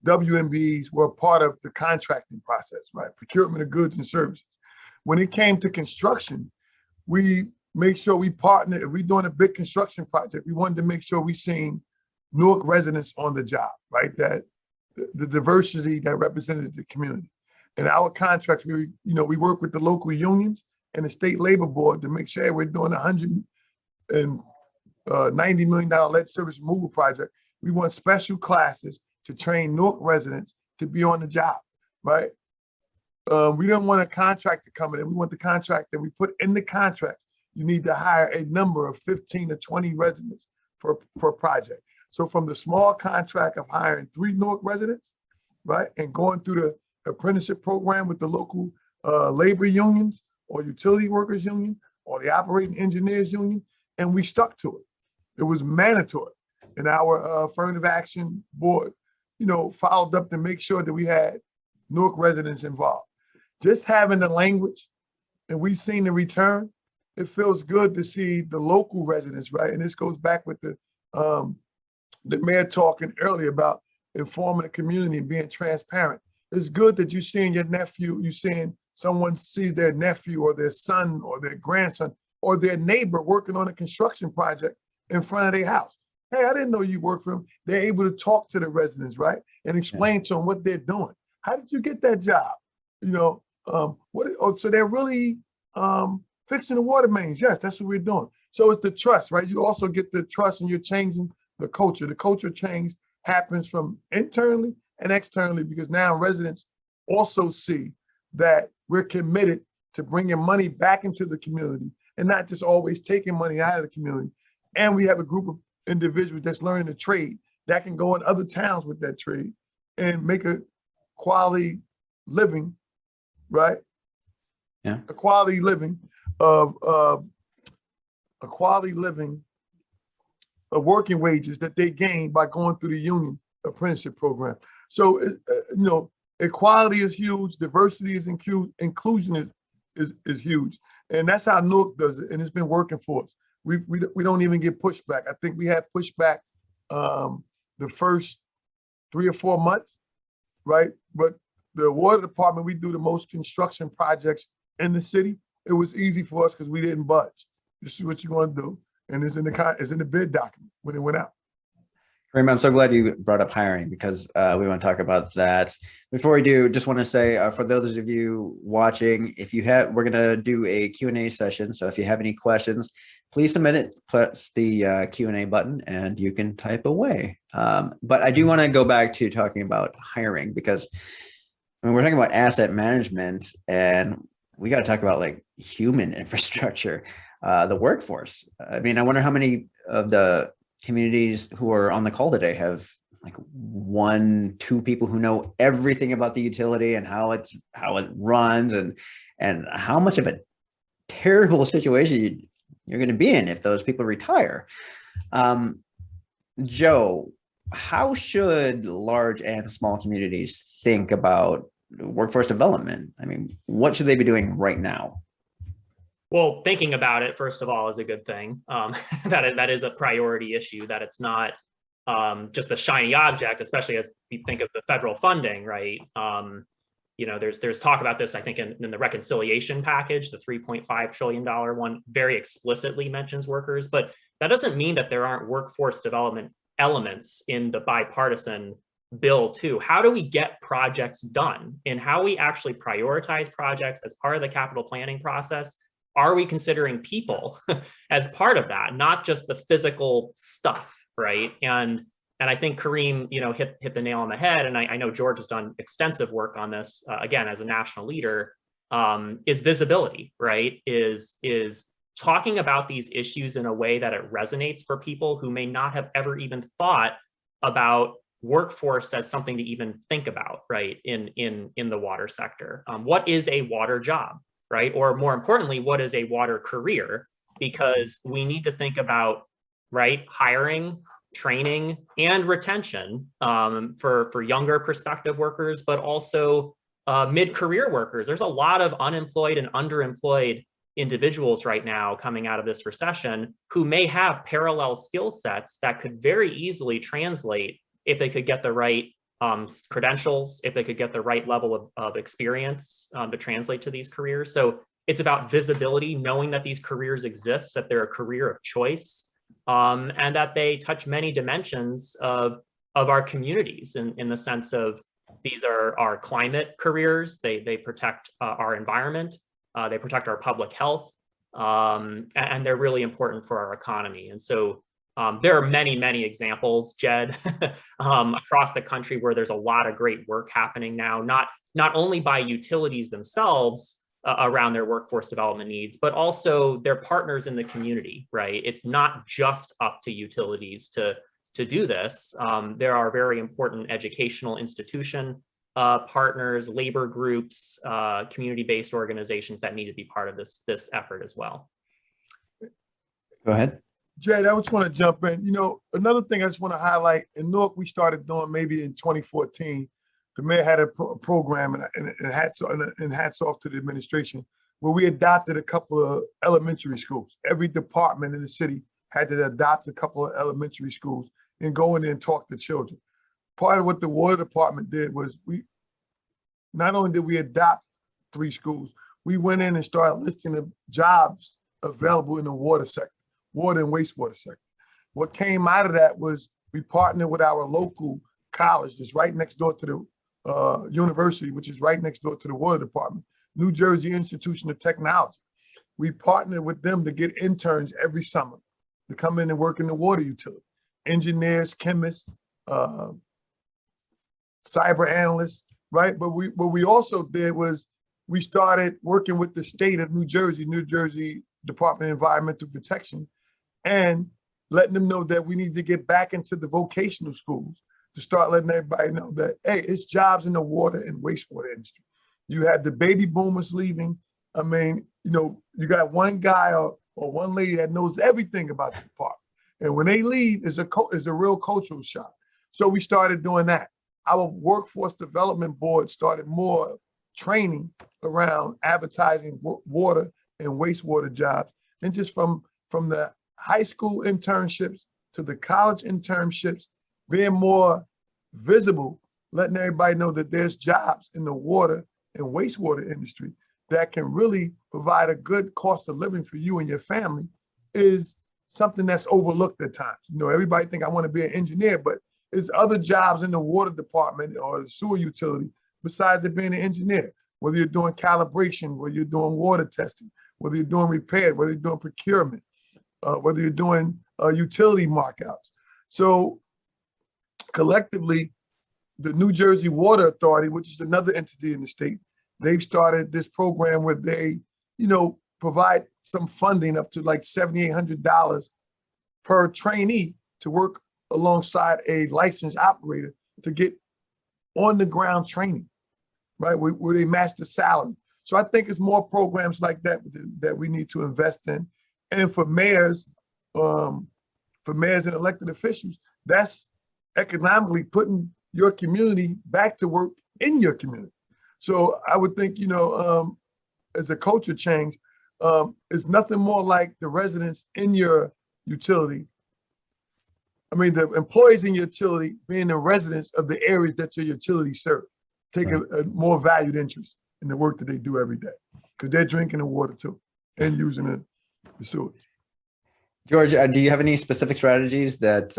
WMBs were part of the contracting process, right? Procurement of goods and services. When it came to construction, we make sure we partner. If we're doing a big construction project, we wanted to make sure we seen Newark residents on the job, right? That the diversity that represented the community. In our contracts, we work with the local unions and the state labor board to make sure we're doing $190 million lead service removal project. We want special classes to train Newark residents to be on the job, right? We don't want a contractor coming in. We want the contract that we put in the contract. You need to hire a number of 15 to 20 residents for a project. So from the small contract of hiring 3 Newark residents, right, and going through the apprenticeship program with the local labor unions or utility workers union or the operating engineers union, and we stuck to it. It was mandatory. And our affirmative action board, followed up to make sure that we had Newark residents involved. Just having the language, and we've seen the return, it feels good to see the local residents, right? And this goes back with the mayor talking earlier about informing the community and being transparent. It's good that you're seeing your nephew, you're seeing someone sees their nephew or their son or their grandson or their neighbor working on a construction project in front of their house. Hey, I didn't know you worked for them. They're able to talk to the residents, right? And explain to them what they're doing. How did you get that job? So they're really fixing the water mains. Yes, that's what we're doing. So it's the trust, right? You also get the trust and you're changing the culture. The culture change happens from internally and externally because now residents also see that we're committed to bringing money back into the community and not just always taking money out of the community. And we have a group of individuals that's learning a trade that can go in other towns with that trade and make a quality living, right? Yeah. A quality living of working wages that they gain by going through the union apprenticeship program. So, equality is huge, diversity is inclusion is huge. And that's how Newark does it. And it's been working for us. We don't even get pushback. I think we had pushback the first 3 or 4 months, right? But the water department, we do the most construction projects in the city. It was easy for us because we didn't budge. This is what you're going to do. And it's in the bid document when it went out. Kareem, I'm so glad you brought up hiring because we want to talk about that. Before we do, just want to say for those of you watching, we're going to do a Q&A session. So if you have any questions, please submit it, press the Q&A button and you can type away. But I do want to go back to talking about hiring because we're talking about asset management and we got to talk about like human infrastructure, the workforce. I mean, I wonder how many of the communities who are on the call today have like 1-2 people who know everything about the utility and how it runs and how much of a terrible situation you're going to be in if those people retire. Joe, how should large and small communities think about workforce development? I mean, what should they be doing right now? Well, thinking about it, first of all, is a good thing. That is a priority issue, that it's not just a shiny object, especially as we think of the federal funding, right? There's talk about this, I think, in the reconciliation package, the $3.5 trillion one very explicitly mentions workers, but that doesn't mean that there aren't workforce development elements in the bipartisan bill too. How do we get projects done and how we actually prioritize projects as part of the capital planning process? Are we considering people as part of that, not just the physical stuff, right? And I think Kareem, hit the nail on the head. And I know George has done extensive work on this, again, as a national leader, is visibility, right? Is talking about these issues in a way that it resonates for people who may not have ever even thought about workforce as something to even think about, right? In the water sector. What is a water job? Right? Or more importantly, what is a water career? Because we need to think about, right, hiring training and retention for younger prospective workers, but also mid-career workers. There's a lot of unemployed and underemployed individuals right now coming out of this recession who may have parallel skill sets that could very easily translate if they could get the right credentials, if they could get the right level of experience to translate to these careers. So it's about visibility, knowing that these careers exist, that they're a career of choice, and that they touch many dimensions of our communities in the sense of these are our climate careers. They protect our environment. They protect our public health, and they're really important for our economy. And so there are many, many examples, Jed, across the country where there's a lot of great work happening now, not only by utilities themselves around their workforce development needs, but also their partners in the community, right? It's not just up to utilities to do this. There are very important educational institution partners, labor groups, community-based organizations that need to be part of this effort as well. Go ahead. Jed, I just want to jump in. You know, another thing I just want to highlight, in Newark, we started doing maybe in 2014. The mayor had a program, and hats off to the administration, where we adopted a couple of elementary schools. Every department in the city had to adopt a couple of elementary schools and go in there and talk to children. Part of what the water department did was not only did we adopt 3 schools, we went in and started listing the jobs available in the water sector, water and wastewater sector. What came out of that was we partnered with our local college that's right next door to the university, which is right next door to the water department, New Jersey Institution of Technology. We partnered with them to get interns every summer to come in and work in the water utility. Engineers, chemists, cyber analysts, right? But what we also did was we started working with the state of New Jersey Department of Environmental Protection, and letting them know that we need to get back into the vocational schools to start letting everybody know that, hey, it's jobs in the water and wastewater industry. You had the baby boomers leaving. I mean, you know, you got one guy or one lady that knows everything about the department. And when they leave, it's a real cultural shock. So we started doing that. Our workforce development board started more training around advertising water and wastewater jobs. And just from the high school internships to the college internships, being more visible, letting everybody know that there's jobs in the water and wastewater industry that can really provide a good cost of living for you and your family is something that's overlooked at times. You know, everybody think I want to be an engineer, but there's other jobs in the water department or the sewer utility besides it being an engineer, whether you're doing calibration, whether you're doing water testing, whether you're doing repair, whether you're doing procurement, whether you're doing utility markouts. So collectively, the New Jersey Water Authority, which is another entity in the state, they've started this program where they, you know, provide some funding up to like $7,800 per trainee to work alongside a licensed operator to get on the ground training, right? Where they match the salary. So I think it's more programs like that that we need to invest in. And for mayors and elected officials, that's economically putting your community back to work in your community. So I would think, you know, as a culture change, it's nothing more like the residents in your utility. I mean, the employees in your utility being the residents of the areas that your utility serve, take a more valued interest in the work that they do every day, because they're drinking the water too and using the sewage. George, do you have any specific strategies that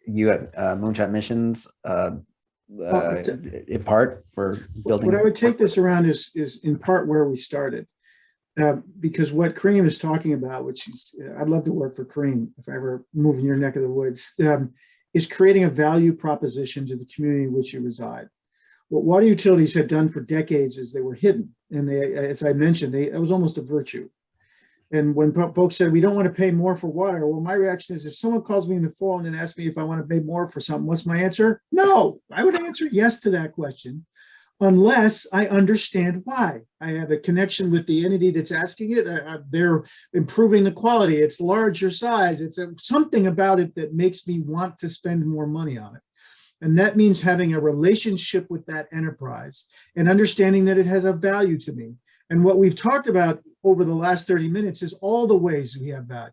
you at Moonshot Missions in part for building? What I would take this around is in part where we started. Because what Kareem is talking about, which is, I'd love to work for Kareem if I ever move in your neck of the woods, is creating a value proposition to the community in which you reside. What water utilities had done for decades is they were hidden. And they, as I mentioned, it was almost a virtue. And when folks said, we don't want to pay more for water, well, my reaction is, if someone calls me in the phone and asks me if I want to pay more for something, what's my answer? No, I would answer yes to that question. unless I understand why. I have a connection with the entity that's asking it. They're improving the quality. It's larger size. It's something about it that makes me want to spend more money on it. And that means having a relationship with that enterprise and understanding that it has a value to me. And what we've talked about over the last 30 minutes is all the ways we have value.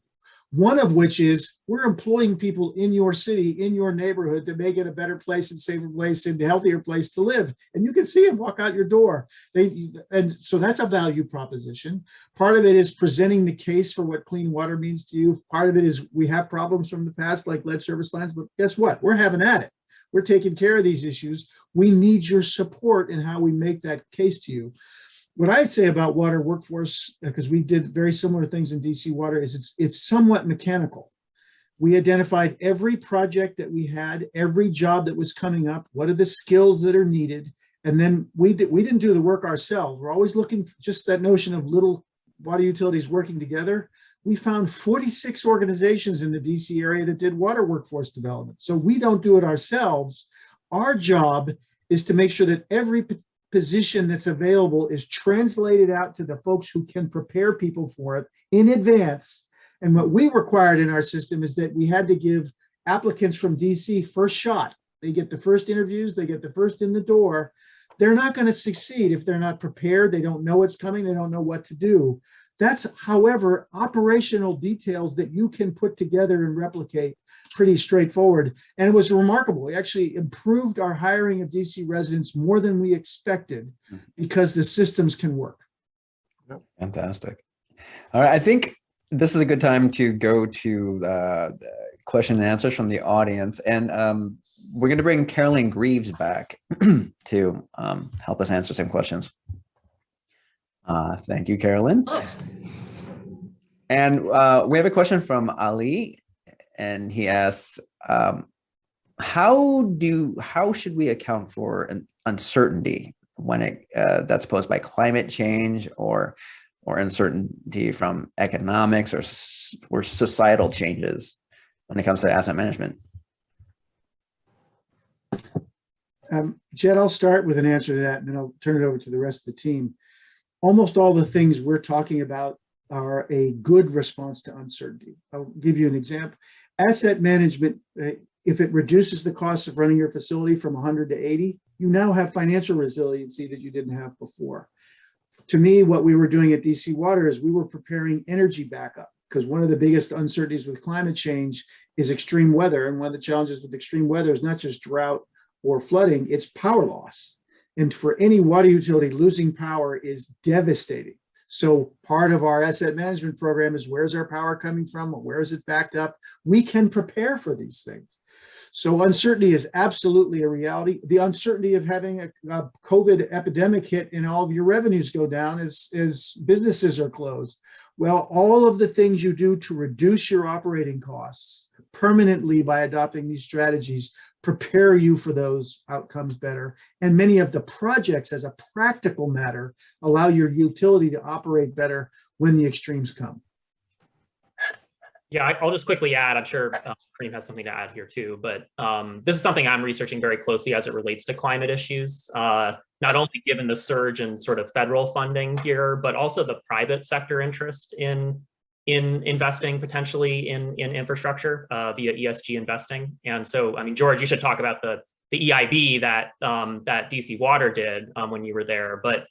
One of which is we're employing people in your city, in your neighborhood, to make it a better place and safer place and a healthier place to live. And you can see them walk out your door. And so that's a value proposition. Part of it is presenting the case for what clean water means to you. Part of it is we have problems from the past like lead service lines, but guess what? We're having at it. We're taking care of these issues. We need your support in how we make that case to you. What I'd say about water workforce, because we did very similar things in DC Water, is it's somewhat mechanical. We identified every project that we had, every job that was coming up, what are the skills that are needed, and then we didn't do the work ourselves. We're always looking for just that notion of little water utilities working together. We found 46 organizations in the DC area that did water workforce development. So we don't do it ourselves. Our job is to make sure that every position that's available is translated out to the folks who can prepare people for it in advance. And what we required in our system is that we had to give applicants from DC first shot. They get the first interviews, they get the first in the door. They're not going to succeed if they're not prepared. They don't know what's coming. They don't know what to do. That's, however, operational details that you can put together and replicate pretty straightforward. And it was remarkable. We actually improved our hiring of DC residents more than we expected because the systems can work. Fantastic. All right, I think this is a good time to go to the question and answers from the audience. And we're going to bring Carolyn Greaves back to help us answer some questions. Thank you, Carolyn. And we have a question from Ali, and he asks, how should we account for an uncertainty when that's posed by climate change or uncertainty from economics or societal changes when it comes to asset management? Jed, I'll start with an answer to that, and then I'll turn it over to the rest of the team. Almost all the things we're talking about are a good response to uncertainty. I'll give you an example. Asset management, if it reduces the cost of running your facility from 100 to 80, you now have financial resiliency that you didn't have before. To me, what we were doing at DC Water is we were preparing energy backup, because one of the biggest uncertainties with climate change is extreme weather. And one of the challenges with extreme weather is not just drought or flooding, it's power loss. And for any water utility, losing power is devastating. So part of our asset management program is where's our power coming from? Where is it backed up? We can prepare for these things. So uncertainty is absolutely a reality. The uncertainty of having a COVID epidemic hit and all of your revenues go down as businesses are closed. Well, all of the things you do to reduce your operating costs permanently by adopting these strategies prepare you for those outcomes better. And many of the projects, as a practical matter, allow your utility to operate better when the extremes come. Yeah, I'll just quickly add, I'm sure Kareem has something to add here too, but this is something I'm researching very closely as it relates to climate issues, not only given the surge in sort of federal funding here, but also the private sector interest in investing potentially in infrastructure via ESG investing. And so, I mean, George, you should talk about the EIB that DC Water did when you were there, but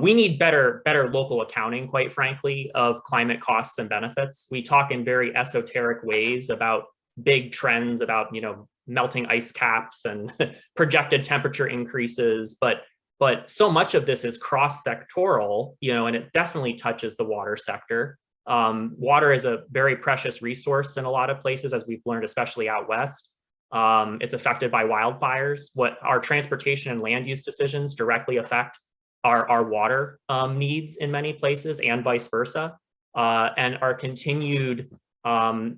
we need better local accounting, quite frankly, of climate costs and benefits. We talk in very esoteric ways about big trends, about, you know, melting ice caps and projected temperature increases, but so much of this is cross-sectoral, you know, and it definitely touches the water sector. Water is a very precious resource in a lot of places, as we've learned, especially out west. It's affected by wildfires. What our transportation and land use decisions directly affect our water needs in many places, and vice versa. And our continued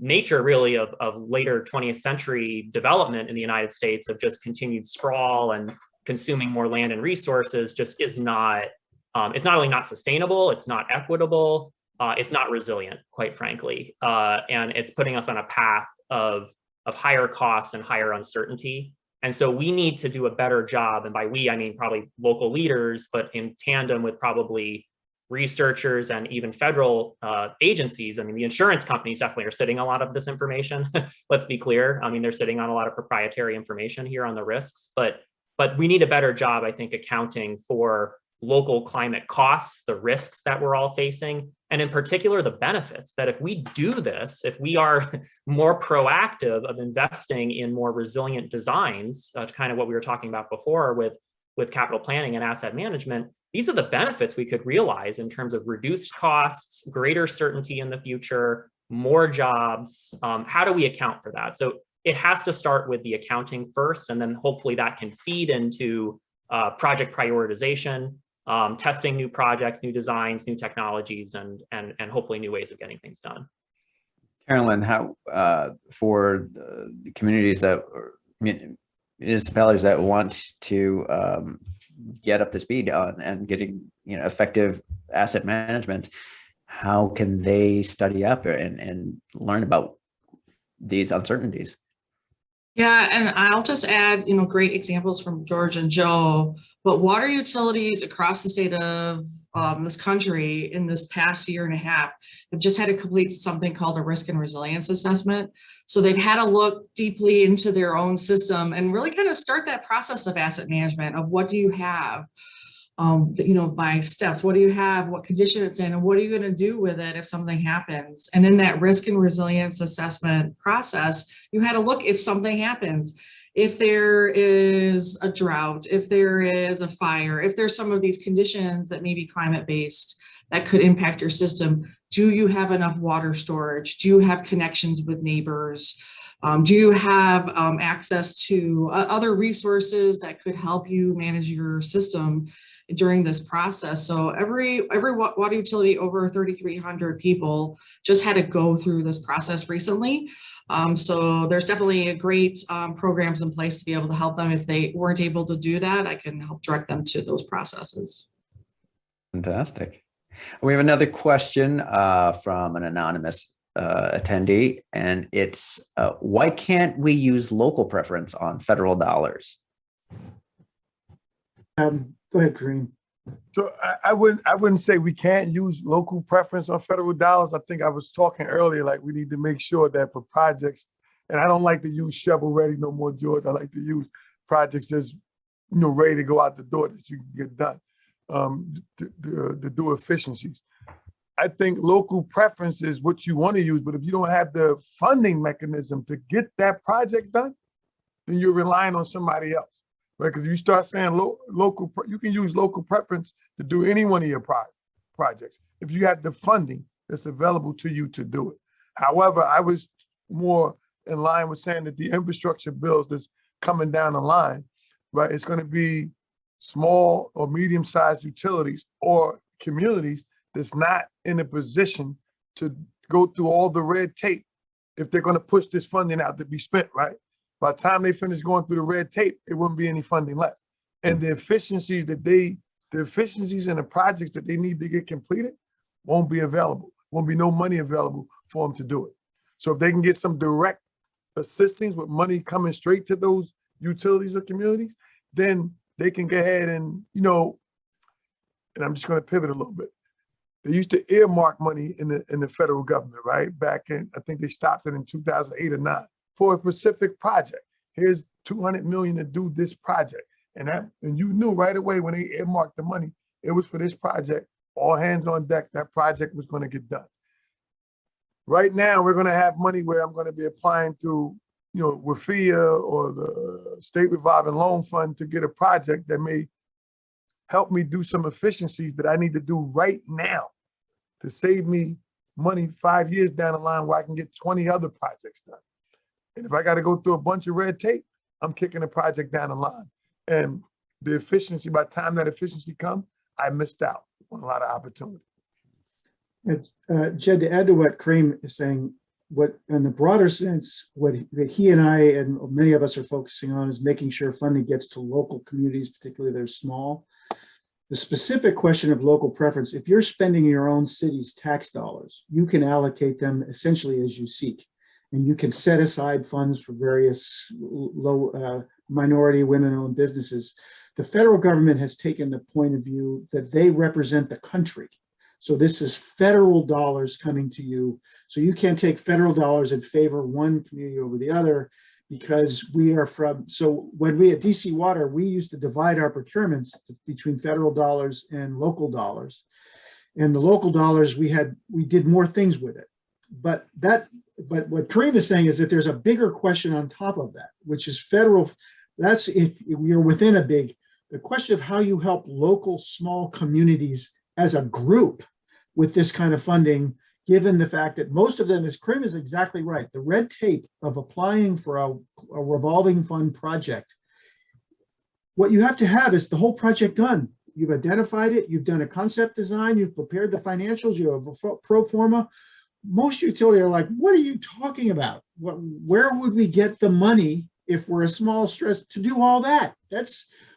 nature really of later 20th century development in the United States of just continued sprawl and consuming more land and resources just is not, it's not only not sustainable, it's not equitable, it's not resilient, quite frankly. And it's putting us on a path of higher costs and higher uncertainty And so we need to do a better job. And by we, I mean probably local leaders, but in tandem with probably researchers and even federal agencies. I mean, the insurance companies definitely are sitting on a lot of this information. Let's be clear. I mean, they're sitting on a lot of proprietary information here on the risks, but we need a better job, I think, accounting for local climate costs, the risks that we're all facing, and in particular, the benefits that if we do this, if we are more proactive of investing in more resilient designs, kind of what we were talking about before with capital planning and asset management, these are the benefits we could realize in terms of reduced costs, greater certainty in the future, more jobs. How do we account for that? So it has to start with the accounting first, and then hopefully that can feed into project prioritization, testing new projects, new designs, new technologies, and hopefully new ways of getting things done. Carolyn, how for the communities that municipalities that want to get up to speed on and getting effective asset management, how can they study up and learn about these uncertainties? Yeah, and I'll just add, great examples from George and Joe, but water utilities across the state of this country in this past year and a half have just had to complete something called a risk and resilience assessment. So they've had to look deeply into their own system and really kind of start that process of asset management of what do you have, by steps, what do you have, what condition it's in, and what are you going to do with it if something happens? And in that risk and resilience assessment process, you had to look if something happens, if there is a drought, if there is a fire, if there's some of these conditions that may be climate-based that could impact your system. Do you have enough water storage? Do you have connections with neighbors? Do you have access to other resources that could help you manage your system during this process? So every water utility over 3,300 people just had to go through this process recently. So there's definitely a great programs in place to be able to help them. If they weren't able to do that, I can help direct them to those processes. Fantastic. We have another question from an anonymous attendee, and it's why can't we use local preference on federal dollars? Go ahead, Kareem. So I wouldn't say we can't use local preference on federal dollars. I think I was talking earlier, like we need to make sure that for projects, and I don't like to use shovel ready no more, George. I like to use projects that's ready to go out the door that you can get done to do efficiencies. I think local preference is what you want to use, but if you don't have the funding mechanism to get that project done, then you're relying on somebody else, right? Because you start saying local, you can use local preference to do any one of your projects if you have the funding that's available to you to do it. However, I was more in line with saying that the infrastructure bills that's coming down the line, right? It's going to be small or medium-sized utilities or communities that's not in a position to go through all the red tape if they're going to push this funding out to be spent, right? By the time they finish going through the red tape, it wouldn't be any funding left. And the efficiencies and the projects that they need to get completed won't be available. Won't be no money available for them to do it. So if they can get some direct assistance with money coming straight to those utilities or communities, then they can go ahead and, and I'm just going to pivot a little bit. They used to earmark money in the federal government, right? Back in, I think they stopped it in 2008 or 9 for a specific project. Here's $200 million to do this project. And you knew right away when they earmarked the money, it was for this project, all hands on deck, that project was going to get done. Right now, we're going to have money where I'm going to be applying to, WFIA or the State Revolving Loan Fund to get a project that may help me do some efficiencies that I need to do right now to save me money 5 years down the line where I can get 20 other projects done. And if I got to go through a bunch of red tape, I'm kicking a project down the line. And the efficiency, by the time that efficiency comes, I missed out on a lot of opportunity. Jed, to add to what Kareem is saying, what in the broader sense, what he and I and many of us are focusing on is making sure funding gets to local communities, particularly they're small. The specific question of local preference, if you're spending your own city's tax dollars, you can allocate them essentially as you seek. And you can set aside funds for various low minority, women-owned businesses. The federal government has taken the point of view that they represent the country. So this is federal dollars coming to you. So you can't take federal dollars and favor one community over the other, because we are from, so when we at DC Water, we used to divide our procurements between federal dollars and local dollars. And the local dollars, we did more things with it. But what Kareem is saying is that there's a bigger question on top of that, which is federal. That's if you're within the question of how you help local small communities as a group with this kind of funding, given the fact that most of them, as Kareem is exactly right, the red tape of applying for a revolving fund project, what you have to have is the whole project done. You've identified it, you've done a concept design, you've prepared the financials, you have a pro forma. Most utilities are like, what are you talking about? Where would we get the money if we're a small stress to do all that?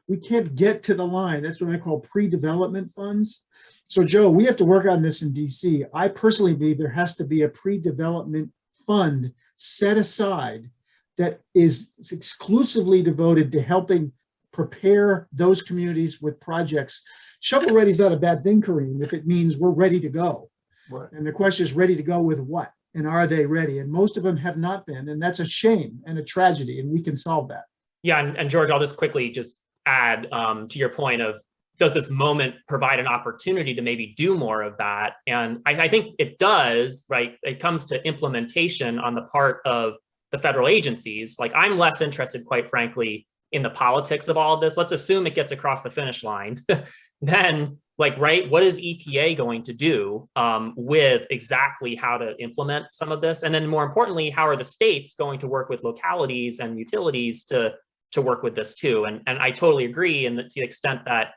We can't get to the line. That's what I call pre-development funds. So Joe, we have to work on this in DC. I personally believe there has to be a pre-development fund set aside that is exclusively devoted to helping prepare those communities with projects. Shovel ready is not a bad thing, Kareem, if it means we're ready to go. Right. And the question is, ready to go with what? And are they ready? And most of them have not been. And that's a shame and a tragedy. And we can solve that. Yeah, and George, I'll just quickly add to your point of, does this moment provide an opportunity to maybe do more of that? And I think it does, right? It comes to implementation on the part of the federal agencies. Like, I'm less interested, quite frankly, in the politics of all of this. Let's assume it gets across the finish line. Then, like, right, what is EPA going to do with exactly how to implement some of this? And then more importantly, how are the states going to work with localities and utilities to work with this too? And I totally agree, and to the extent that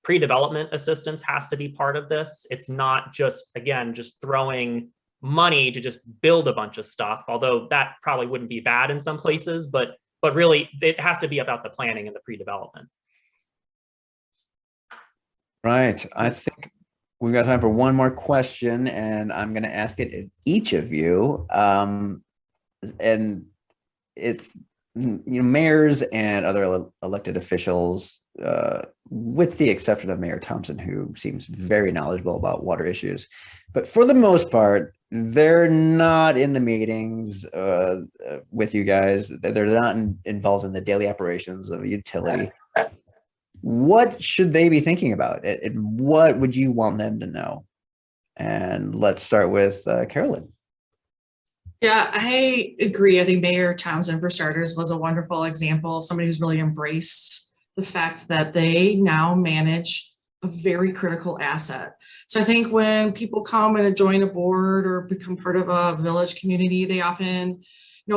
pre-development assistance has to be part of this. It's not just, again, just throwing money to just build a bunch of stuff, although that probably wouldn't be bad in some places, but really it has to be about the planning and the pre-development. Right. I think we've got time for one more question, and I'm going to ask it of each of you. And it's, mayors and other elected officials, with the exception of Mayor Thompson, who seems very knowledgeable about water issues, but for the most part, they're not in the meetings with you guys. They're not involved in the daily operations of a utility. What should they be thinking about? And what would you want them to know? And let's start with Carolyn. Yeah, I agree. I think Mayor Townsend, for starters, was a wonderful example of somebody who's really embraced the fact that they now manage a very critical asset. So I think when people come and join a board or become part of a village community, they often,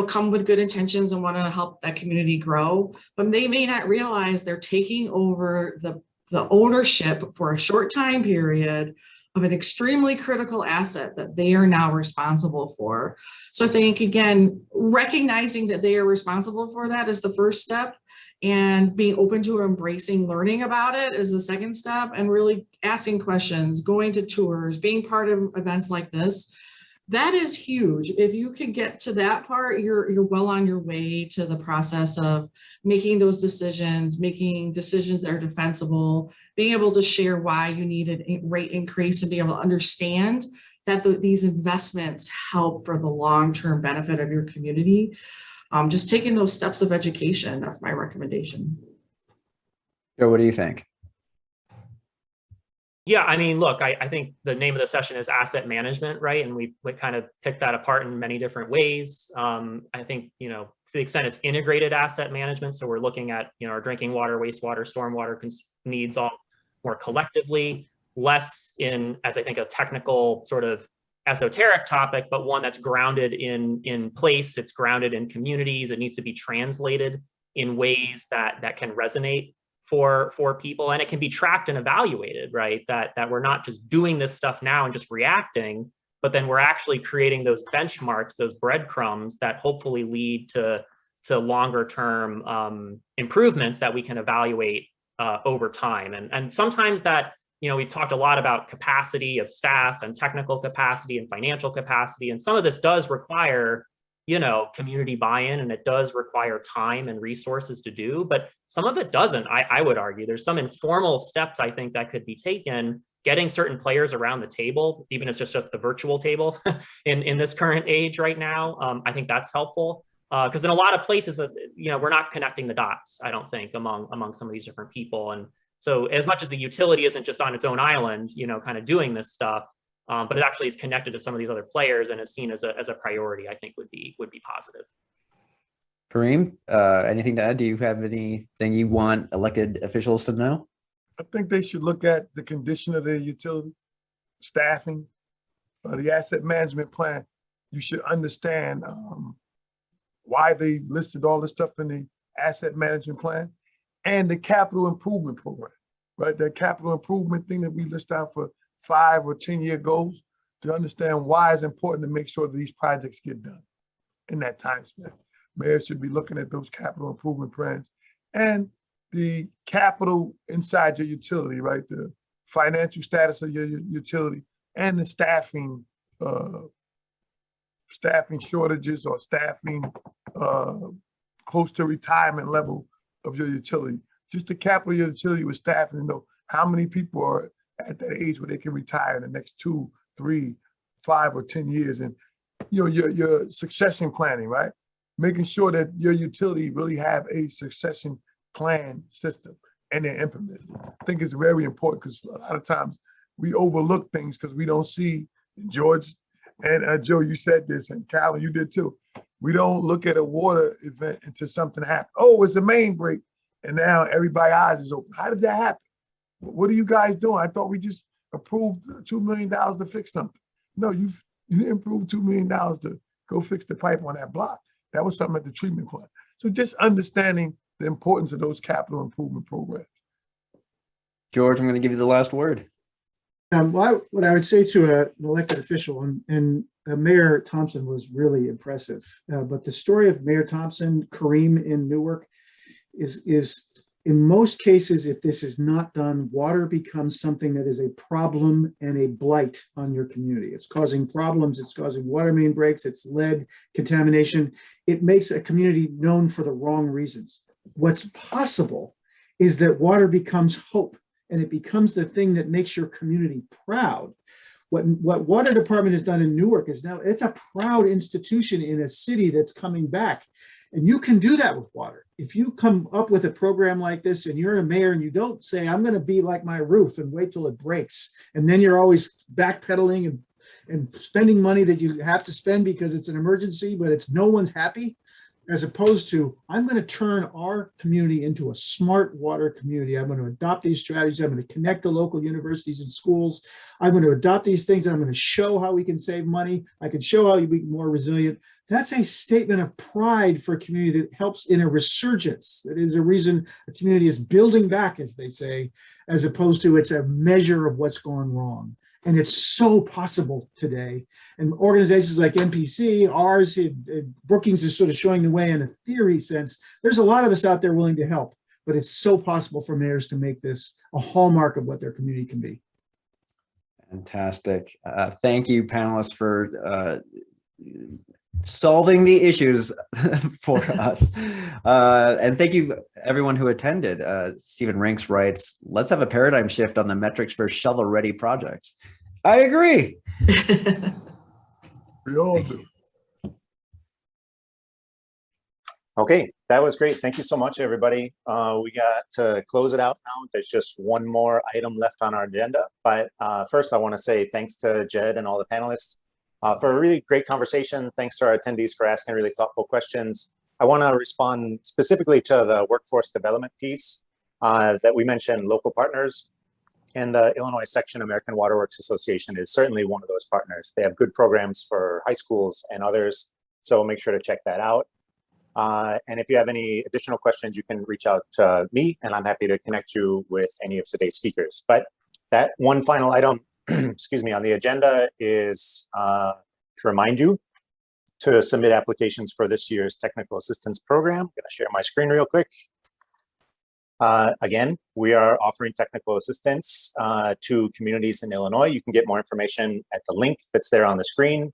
come with good intentions and want to help that community grow, but they may not realize they're taking over the ownership for a short time period of an extremely critical asset that they are now responsible for. So I think, again, recognizing that they are responsible for that is the first step, and being open to embracing learning about it is the second step, and really asking questions, going to tours, being part of events like this. That is huge. If you can get to that part, you're well on your way to the process of making those decisions, making decisions that are defensible, being able to share why you need a rate increase, and be able to understand that these investments help for the long-term benefit of your community. Just taking those steps of education, that's my recommendation. So what do you think? Yeah, I mean, look, I think the name of the session is asset management, right? And we kind of picked that apart in many different ways. I think, to the extent it's integrated asset management, so we're looking at, our drinking water, wastewater, stormwater needs all more collectively, less in, as I think, a technical sort of esoteric topic, but one that's grounded in place, it's grounded in communities, it needs to be translated in ways that can resonate for people, and it can be tracked and evaluated, right? That we're not just doing this stuff now and just reacting, but then we're actually creating those benchmarks, those breadcrumbs that hopefully lead to longer term improvements that we can evaluate over time. And sometimes that, we've talked a lot about capacity of staff and technical capacity and financial capacity, and some of this does require community buy-in, and it does require time and resources to do, but some of it doesn't. I would argue there's some informal steps I think that could be taken, getting certain players around the table, even if it's just the virtual table in this current age right now. I think that's helpful. Because in a lot of places, we're not connecting the dots, I don't think, among some of these different people. And so as much as the utility isn't just on its own island, kind of doing this stuff, but it actually is connected to some of these other players and is seen as a priority, I think would be positive. Kareem, anything to add? Do you have anything you want elected officials to know? I think they should look at the condition of their utility, staffing, the asset management plan. You should understand why they listed all this stuff in the asset management plan and the capital improvement program, right? That capital improvement thing that we list out for 5 or 10-year goals, to understand why it's important to make sure that these projects get done in that time span. Mayors should be looking at those capital improvement plans and the capital inside your utility, right? The financial status of your utility and the staffing shortages or staffing close to retirement level of your utility. Just the capital of your utility with staffing, how many people are at that age where they can retire in the next 2, 3, 5, or 10 years. And your succession planning, right? Making sure that your utility really have a succession plan system and they're implemented. I think it's very important because a lot of times we overlook things because we don't see, George and Joe, you said this, and Calvin, you did too. We don't look at a water event until something happens. Oh, it's a main break, and now everybody's eyes is open. How did that happen? What are you guys doing? I thought we just approved $2 million to fix something. No, you didn't approve $2 million to go fix the pipe on that block. That was something at the treatment plant. So just understanding the importance of those capital improvement programs. George, I'm going to give you the last word. What I would say to an elected official, and Mayor Thompson was really impressive, but the story of Mayor Thompson, Kareem in Newark, is in most cases, if this is not done, water becomes something that is a problem and a blight on your community. It's causing problems. It's causing water main breaks. It's lead contamination. It makes a community known for the wrong reasons. What's possible is that water becomes hope, and it becomes the thing that makes your community proud. What water department has done in Newark is now it's a proud institution in a city that's coming back. And you can do that with water. If you come up with a program like this and you're a mayor and you don't say, I'm going to be like my roof and wait till it breaks, and then you're always backpedaling and spending money that you have to spend because it's an emergency, but it's no one's happy, as opposed to, I'm going to turn our community into a smart water community. I'm going to adopt these strategies. I'm going to connect the local universities and schools. I'm going to adopt these things, and I'm going to show how we can save money. I can show how we be more resilient. That's a statement of pride for a community that helps in a resurgence. That is a reason a community is building back, as they say, as opposed to it's a measure of what's gone wrong. And it's so possible today. And organizations like MPC, ours, Brookings is sort of showing the way in a theory sense. There's a lot of us out there willing to help, but it's so possible for mayors to make this a hallmark of what their community can be. Fantastic. Thank you, panelists, for solving the issues for us. And thank you, everyone who attended. Stephen Rinks writes, let's have a paradigm shift on the metrics for shovel-ready projects. I agree. We all do. Okay, that was great. Thank you so much, everybody. We got to close it out now. There's just one more item left on our agenda. But first, I want to say thanks to Jed and all the panelists for a really great conversation. Thanks to our attendees for asking really thoughtful questions. I want to respond specifically to the workforce development piece that we mentioned, local partners. And the Illinois Section American Water Works Association is certainly one of those partners. They have good programs for high schools and others. So make sure to check that out. And if you have any additional questions, you can reach out to me, and I'm happy to connect you with any of today's speakers. But that one final item, excuse me, on the agenda is to remind you to submit applications for this year's technical assistance program. I'm going to share my screen real quick. Again, we are offering technical assistance to communities in Illinois. You can get more information at the link that's there on the screen.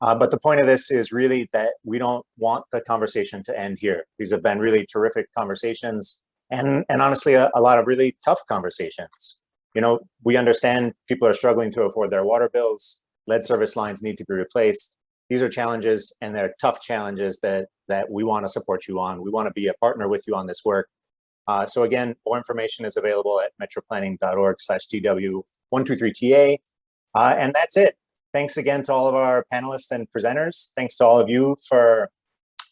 But the point of this is really that we don't want the conversation to end here. These have been really terrific conversations and honestly, a lot of really tough conversations. You know, we understand people are struggling to afford their water bills. Lead service lines need to be replaced. These are challenges, and they're tough challenges that we want to support you on. We want to be a partner with you on this work. So again, more information is available at metroplanning.org/DW123TA. And that's it. Thanks again to all of our panelists and presenters. Thanks to all of you for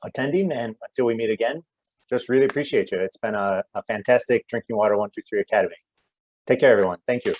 attending, and until we meet again, just really appreciate you. It's been a fantastic Drinking Water 123 Academy. Take care, everyone. Thank you.